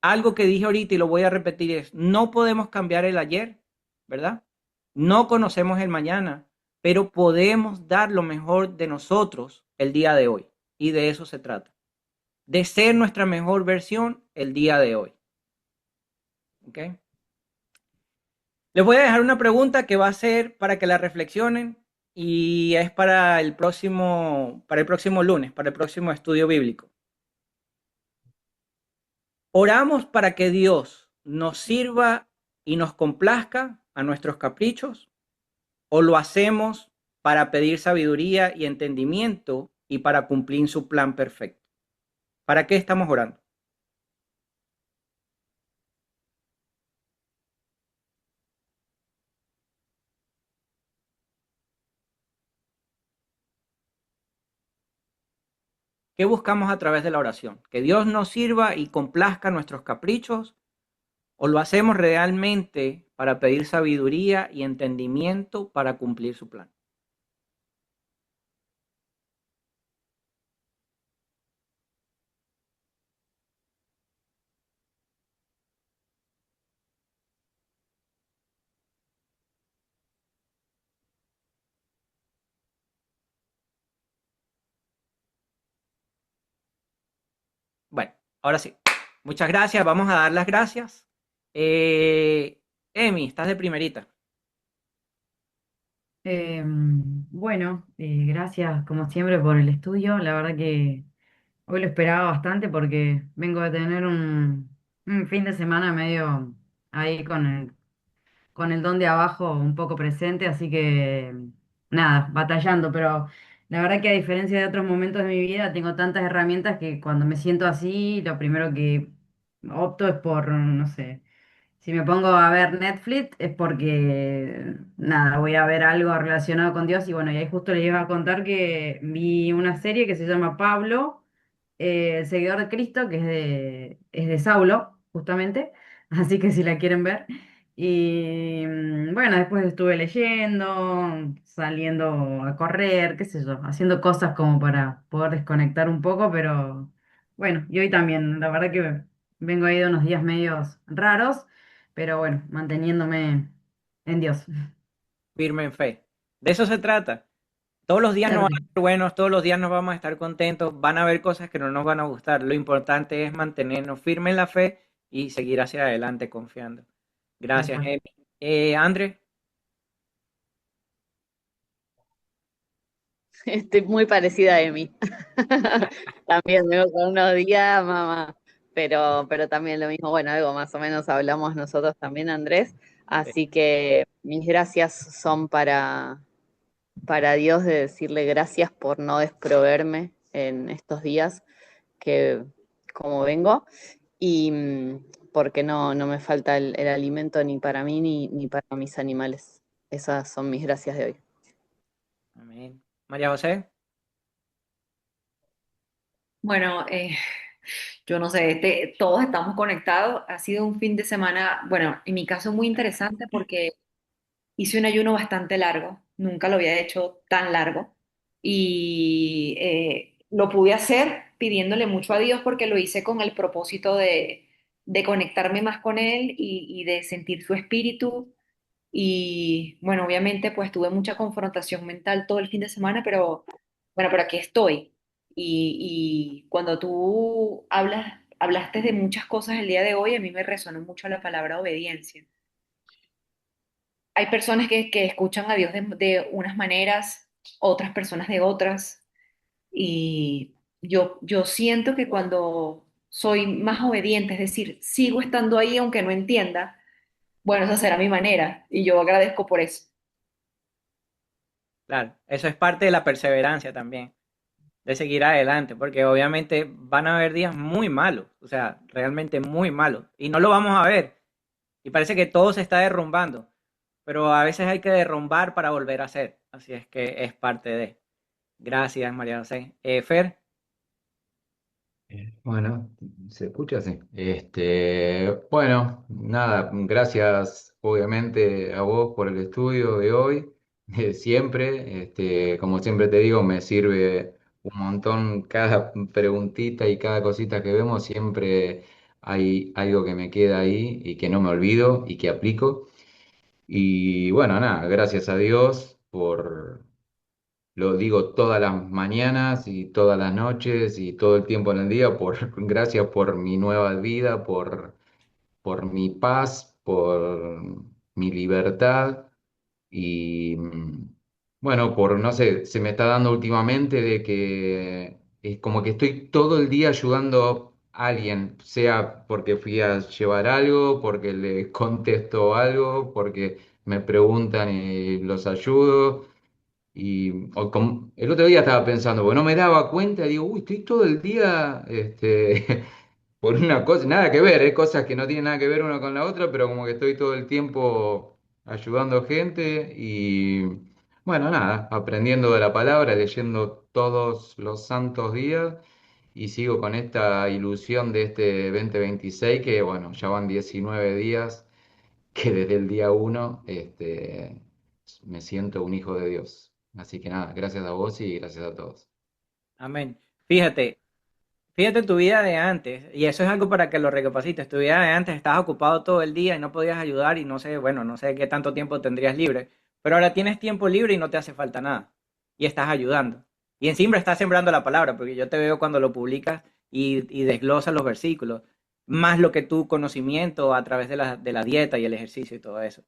algo que dije ahorita y lo voy a repetir es, no podemos cambiar el ayer, ¿verdad? No conocemos el mañana, pero podemos dar lo mejor de nosotros el día de hoy. Y de eso se trata. De ser nuestra mejor versión el día de hoy. ¿Ok? Les voy a dejar una pregunta que va a ser para que la reflexionen y es para el próximo lunes, para el próximo estudio bíblico. ¿Oramos para que Dios nos sirva y nos complazca a nuestros caprichos? ¿O lo hacemos para pedir sabiduría y entendimiento y para cumplir su plan perfecto? ¿Para qué estamos orando? ¿Qué buscamos a través de la oración? ¿Que Dios nos sirva y complazca nuestros caprichos? ¿O lo hacemos realmente para pedir sabiduría y entendimiento para cumplir su plan? Bueno, ahora sí. Muchas gracias. Vamos a dar las gracias. Emi, estás de primerita. Bueno, gracias como siempre por el estudio. La verdad que hoy lo esperaba bastante porque vengo de tener un fin de semana medio ahí con el don de abajo un poco presente, así que nada, batallando, pero la verdad que a diferencia de otros momentos de mi vida, tengo tantas herramientas que cuando me siento así, lo primero que opto es por, no sé, si me pongo a ver Netflix es porque, nada, voy a ver algo relacionado con Dios y bueno, y ahí justo les iba a contar que vi una serie que se llama Pablo, el seguidor de Cristo, que es de Saulo, justamente, así que si la quieren ver. Y bueno, después estuve leyendo, saliendo a correr, qué sé yo, haciendo cosas como para poder desconectar un poco, pero bueno, y hoy también, la verdad que vengo ahí de unos días medios raros, pero bueno, manteniéndome en Dios. Firme en fe. De eso se trata. Todos los días no van a ser buenos, todos los días no vamos a estar contentos, van a haber cosas que no nos van a gustar. Lo importante es mantenernos firmes en la fe y seguir hacia adelante confiando. Tal Gracias, cual. Emi. André, Estoy muy parecida a Emi. También vengo con unos días, mamá, pero también lo mismo. Bueno, algo más o menos hablamos nosotros también, Andrés. Así que mis gracias son para Dios de decirle gracias por no desproveerme en estos días que como vengo y porque no me falta el alimento ni para mí ni para mis animales. Esas son mis gracias de hoy. amén. María José, Bueno, yo no sé, todos estamos conectados. Ha sido un fin de semana, bueno, en mi caso muy interesante porque hice un ayuno bastante largo, nunca lo había hecho tan largo y lo pude hacer pidiéndole mucho a Dios porque lo hice con el propósito de conectarme más con Él y de sentir su espíritu. Y bueno, obviamente pues tuve mucha confrontación mental todo el fin de semana, pero bueno, pero aquí estoy. Y cuando tú hablaste de muchas cosas el día de hoy, a mí me resonó mucho la palabra obediencia. Hay personas que escuchan a Dios de unas maneras, otras personas de otras, y yo siento que cuando soy más obediente, es decir, sigo estando ahí aunque no entienda, bueno, esa será mi manera, y yo agradezco por eso. claro, eso es parte de la perseverancia también, de seguir adelante, porque obviamente van a haber días muy malos, o sea, realmente muy malos, y no lo vamos a ver, y parece que todo se está derrumbando, pero a veces hay que derrumbar para volver a hacer, así es que es parte de. Gracias, María José. Fer, Bueno, ¿se escucha? Sí. Bueno, nada, gracias obviamente a vos por el estudio de hoy. Siempre, como siempre te digo, me sirve un montón cada preguntita y cada cosita que vemos, siempre hay algo que me queda ahí y que no me olvido y que aplico. Y bueno, nada, gracias a Dios por lo digo todas las mañanas y todas las noches y todo el tiempo en el día, gracias por mi nueva vida, por mi paz, por mi libertad y bueno, no sé, se me está dando últimamente de que es como que estoy todo el día ayudando a alguien, sea porque fui a llevar algo, porque le contesto algo, porque me preguntan y los ayudo. El otro día estaba pensando, porque no me daba cuenta, digo, uy, estoy todo el día por una cosa, nada que ver, cosas que no tienen nada que ver una con la otra, pero como que estoy todo el tiempo ayudando gente y bueno, nada, aprendiendo de la palabra, leyendo todos los santos días y sigo con esta ilusión de este 2026 que bueno, ya van 19 días que desde el día uno me siento un hijo de Dios. Así que nada, gracias a vos y gracias a todos. Amén. Fíjate, fíjate tu vida de antes, y eso es algo para que lo recapacites. Tu vida de antes estabas ocupado todo el día y no podías ayudar y no sé, bueno, no sé qué tanto tiempo tendrías libre, pero ahora tienes tiempo libre y no te hace falta nada. Y estás ayudando. Y encima estás sembrando la palabra, porque yo te veo cuando lo publicas y desglosas los versículos, más lo que tu conocimiento a través de la dieta y el ejercicio y todo eso.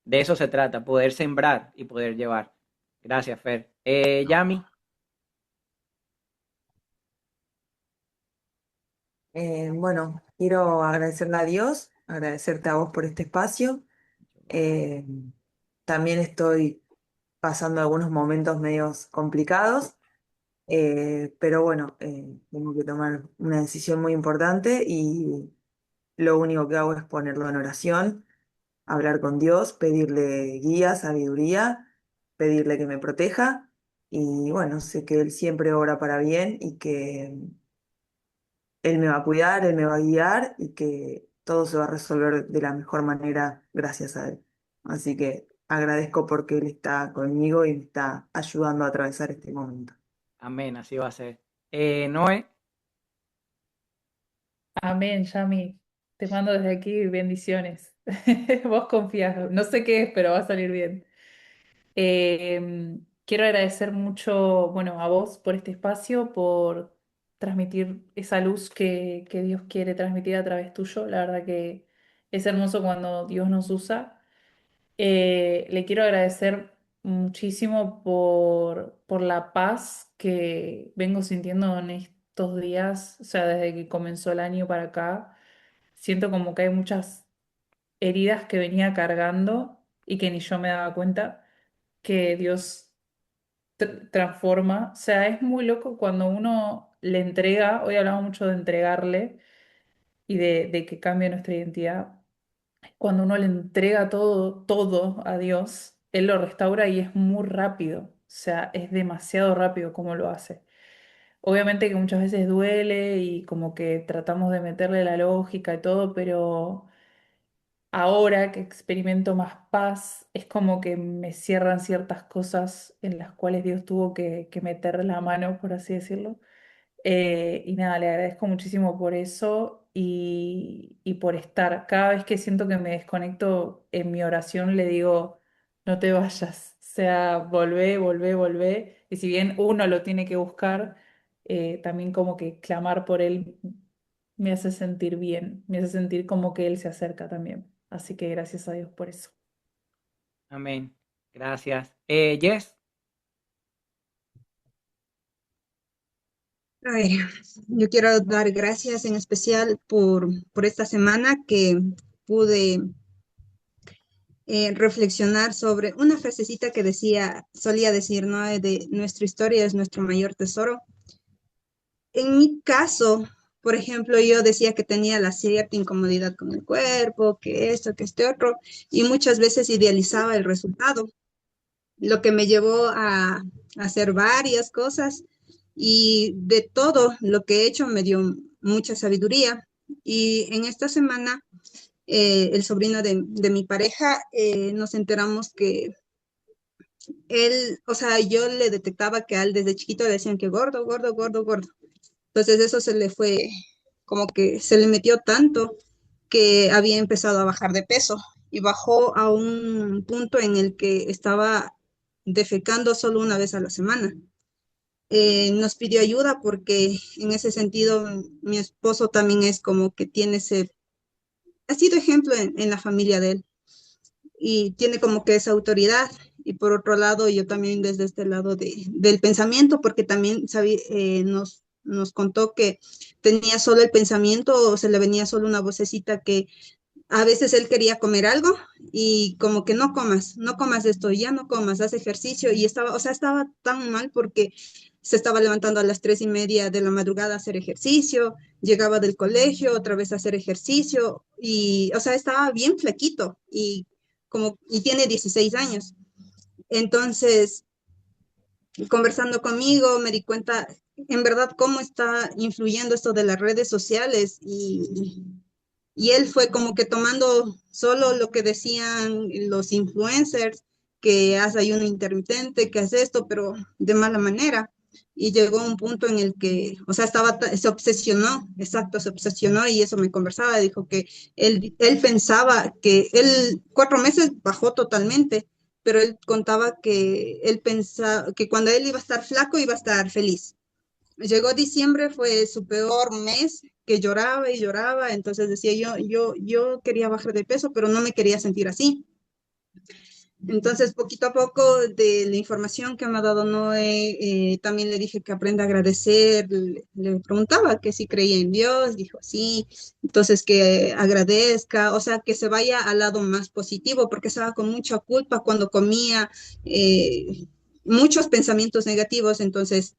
De eso se trata, poder sembrar y poder llevar. Gracias, Fer. Yami, Bueno, quiero agradecerle a Dios, agradecerte a vos por este espacio. Eh, También estoy pasando algunos momentos medios complicados, pero bueno, tengo que tomar una decisión muy importante y lo único que hago es ponerlo en oración, hablar con Dios, pedirle guía, sabiduría, pedirle que me proteja y bueno, sé que Él siempre obra para bien y que Él me va a cuidar, Él me va a guiar y que todo se va a resolver de la mejor manera gracias a Él. Así que agradezco porque Él está conmigo y me está ayudando a atravesar este momento. amén, así va a ser. Noé, Amén, Yami. Te mando desde aquí bendiciones. Vos confías, no sé qué es, pero va a salir bien. Quiero agradecer mucho, bueno, a vos por este espacio, por transmitir esa luz que Dios quiere transmitir a través tuyo. La verdad que es hermoso cuando Dios nos usa. Le quiero agradecer muchísimo por la paz que vengo sintiendo en estos días, o sea, desde que comenzó el año para acá. Siento como que hay muchas heridas que venía cargando y que ni yo me daba cuenta que Dios transforma. O sea, es muy loco cuando uno le entrega, hoy hablamos mucho de entregarle y de que cambie nuestra identidad. Cuando uno le entrega todo, todo a Dios, Él lo restaura y es muy rápido. O sea, es demasiado rápido como lo hace. Obviamente que muchas veces duele y como que tratamos de meterle la lógica y todo, pero ahora que experimento más paz, es como que me cierran ciertas cosas en las cuales Dios tuvo que meter la mano, por así decirlo. Y nada, le agradezco muchísimo por eso y por estar. Cada vez que siento que me desconecto en mi oración, le digo, no te vayas. O sea, volvé, volvé, volvé. Y si bien uno lo tiene que buscar, también como que clamar por él me hace sentir bien, me hace sentir como que él se acerca también. Así que gracias a Dios por eso. amén. Gracias. Jess, A ver, yo quiero dar gracias en especial por esta semana que pude reflexionar sobre una frasecita que solía decir, ¿no? De nuestra historia es nuestro mayor tesoro. En mi caso, por ejemplo, yo decía que tenía la cierta incomodidad con el cuerpo, que esto, que este otro, y muchas veces idealizaba el resultado, lo que me llevó a hacer varias cosas y de todo lo que he hecho me dio mucha sabiduría. Y en esta semana, el sobrino de mi pareja, nos enteramos que él, o sea, yo le detectaba que a él desde chiquito le decían que gordo, gordo, gordo, gordo. Entonces eso se le fue, como que se le metió tanto que había empezado a bajar de peso y bajó a un punto en el que estaba defecando solo una vez a la semana. Nos pidió ayuda porque en ese sentido mi esposo también es como que tiene ha sido ejemplo en la familia de él y tiene como que esa autoridad. Y por otro lado, yo también desde este lado del pensamiento, porque también nos contó que tenía solo el pensamiento o se le venía solo una vocecita que a veces él quería comer algo y como que no comas, no comas esto, ya no comas, haz ejercicio y estaba, o sea, estaba tan mal porque se estaba levantando a las 3:30 de la madrugada a hacer ejercicio, llegaba del colegio otra vez a hacer ejercicio y, o sea, estaba bien flaquito y tiene 16 años. Entonces, conversando conmigo, me di cuenta en verdad cómo está influyendo esto de las redes sociales y él fue como que tomando solo lo que decían los influencers, que haz ayuno intermitente, que hace esto, pero de mala manera. Y llegó a un punto en el que, o sea, se obsesionó, exacto, se obsesionó y eso me conversaba, dijo que él pensaba que él 4 meses bajó totalmente, pero él contaba que él pensaba que cuando él iba a estar flaco iba a estar feliz. Llegó diciembre, fue su peor mes, que lloraba y lloraba, entonces decía yo quería bajar de peso, pero no me quería sentir así. Entonces, poquito a poco de la información que me ha dado Noé, también le dije que aprenda a agradecer, le preguntaba que si creía en Dios, dijo sí, entonces que agradezca, o sea, que se vaya al lado más positivo, porque estaba con mucha culpa cuando comía, muchos pensamientos negativos, entonces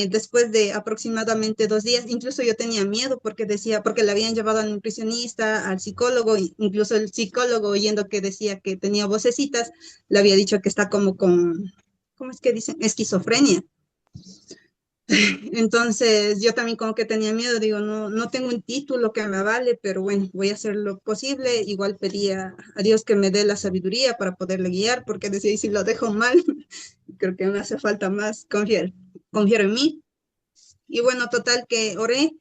después de aproximadamente 2 días, incluso yo tenía miedo porque decía, porque le habían llevado al nutricionista, al psicólogo, incluso el psicólogo oyendo que decía que tenía vocecitas, le había dicho que está como con, ¿cómo es que dicen? Esquizofrenia. Entonces yo también como que tenía miedo, digo, no tengo un título que me avale, pero bueno, voy a hacer lo posible. Igual pedía a Dios que me dé la sabiduría para poderle guiar, porque decía, y si lo dejo mal, creo que me hace falta más confiar en mí. Y bueno, total que oré,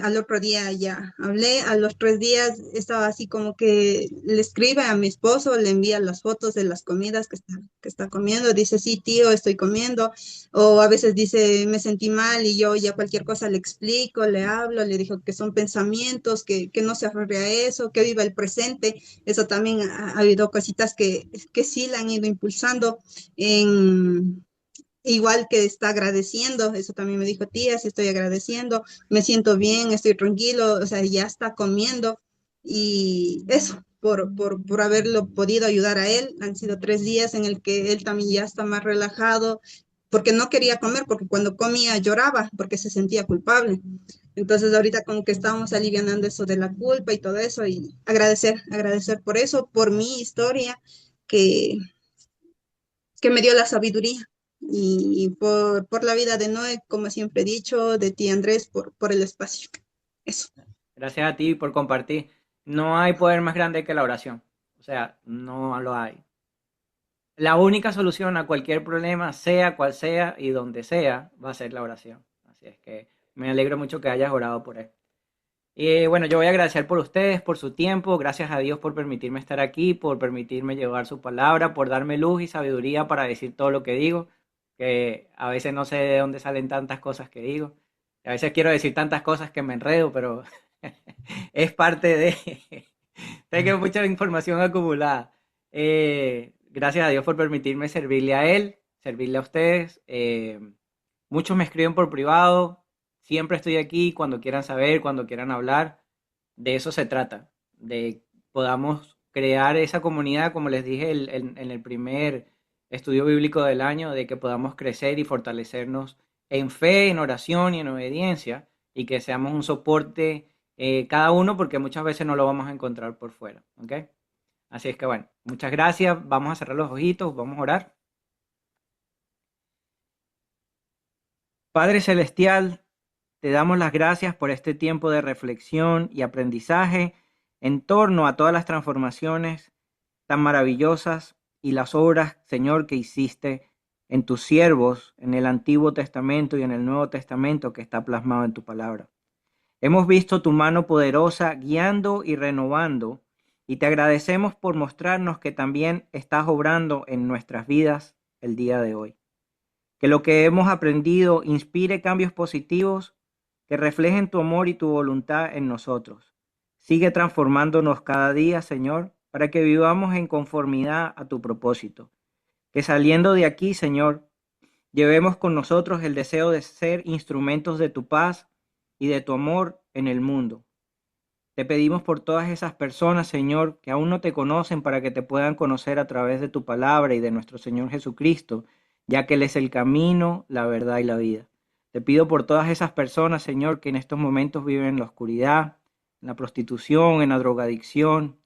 al otro día ya hablé, a los 3 días estaba así como que le escribe a mi esposo, le envía las fotos de las comidas que está comiendo, dice, sí, tío, estoy comiendo, o a veces dice, me sentí mal y yo ya cualquier cosa le explico, le hablo, le digo que son pensamientos, que no se aferre a eso, que viva el presente. Eso también ha habido cositas que sí la han ido impulsando en igual que está agradeciendo, eso también me dijo, tía, sí estoy agradeciendo, me siento bien, estoy tranquilo, o sea, ya está comiendo y eso, por haberlo podido ayudar a él, han sido 3 días en el que él también ya está más relajado, porque no quería comer, porque cuando comía lloraba, porque se sentía culpable. Entonces ahorita como que estamos alivianando eso de la culpa y todo eso y agradecer por eso, por mi historia, que que me dio la sabiduría y por la vida de Noé, como siempre he dicho, de ti Andrés, por el espacio. Eso. Gracias a ti por compartir. No hay poder más grande que la oración. O sea, no lo hay. La única solución a cualquier problema, sea cual sea y donde sea, va a ser la oración. Así es que me alegro mucho que hayas orado por él. Y bueno, yo voy a agradecer por ustedes, por su tiempo. Gracias a Dios por permitirme estar aquí, por permitirme llevar su palabra, por darme luz y sabiduría para decir todo lo que digo, que a veces no sé de dónde salen tantas cosas que digo. A veces quiero decir tantas cosas que me enredo, pero es parte de... Tengo mucha información acumulada. Gracias a Dios por permitirme servirle a él, servirle a ustedes. Muchos me escriben por privado. Siempre estoy aquí cuando quieran saber, cuando quieran hablar. De eso se trata, de podamos crear esa comunidad, como les dije en el primer estudio bíblico del año, de que podamos crecer y fortalecernos en fe, en oración y en obediencia, y que seamos un soporte cada uno, porque muchas veces no lo vamos a encontrar por fuera, ¿ok? Así es que bueno, muchas gracias, vamos a cerrar los ojitos, vamos a orar. Padre Celestial, te damos las gracias por este tiempo de reflexión y aprendizaje en torno a todas las transformaciones tan maravillosas y las obras, Señor, que hiciste en tus siervos, en el Antiguo Testamento y en el Nuevo Testamento que está plasmado en tu palabra. Hemos visto tu mano poderosa guiando y renovando, y te agradecemos por mostrarnos que también estás obrando en nuestras vidas el día de hoy. Que lo que hemos aprendido inspire cambios positivos que reflejen tu amor y tu voluntad en nosotros. Sigue transformándonos cada día, Señor, para que vivamos en conformidad a tu propósito. Que saliendo de aquí, Señor, llevemos con nosotros el deseo de ser instrumentos de tu paz y de tu amor en el mundo. Te pedimos por todas esas personas, Señor, que aún no te conocen, para que te puedan conocer a través de tu palabra y de nuestro Señor Jesucristo, ya que Él es el camino, la verdad y la vida. Te pido por todas esas personas, Señor, que en estos momentos viven en la oscuridad, en la prostitución, en la drogadicción,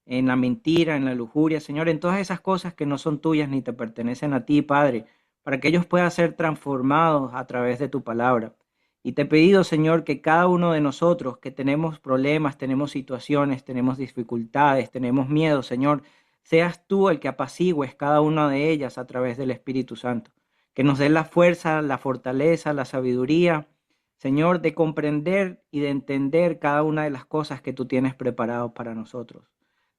en la mentira, en la lujuria, Señor, en todas esas cosas que no son tuyas ni te pertenecen a ti, Padre, para que ellos puedan ser transformados a través de tu palabra. Y te he pedido, Señor, que cada uno de nosotros que tenemos problemas, tenemos situaciones, tenemos dificultades, tenemos miedo, Señor, seas tú el que apacigües cada una de ellas a través del Espíritu Santo. Que nos des la fuerza, la fortaleza, la sabiduría, Señor, de comprender y de entender cada una de las cosas que tú tienes preparado para nosotros.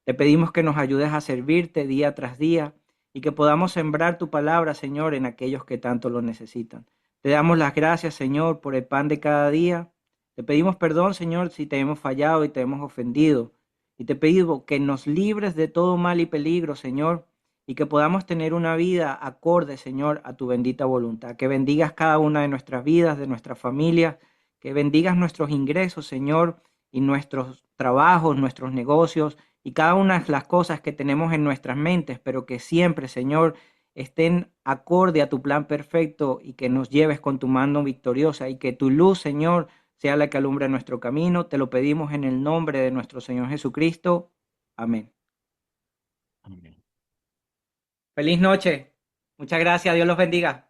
Te pedimos que nos ayudes a servirte día tras día y que podamos sembrar tu palabra, Señor, en aquellos que tanto lo necesitan. Te damos las gracias, Señor, por el pan de cada día. Te pedimos perdón, Señor, si te hemos fallado y te hemos ofendido. Y te pedimos que nos libres de todo mal y peligro, Señor, y que podamos tener una vida acorde, Señor, a tu bendita voluntad. Que bendigas cada una de nuestras vidas, de nuestras familias, que bendigas nuestros ingresos, Señor, y nuestros trabajos, nuestros negocios, y cada una de las cosas que tenemos en nuestras mentes, pero que siempre, Señor, estén acorde a tu plan perfecto y que nos lleves con tu mano victoriosa y que tu luz, Señor, sea la que alumbre nuestro camino. Te lo pedimos en el nombre de nuestro Señor Jesucristo. Amén. Amén. Feliz noche. Muchas gracias. Dios los bendiga.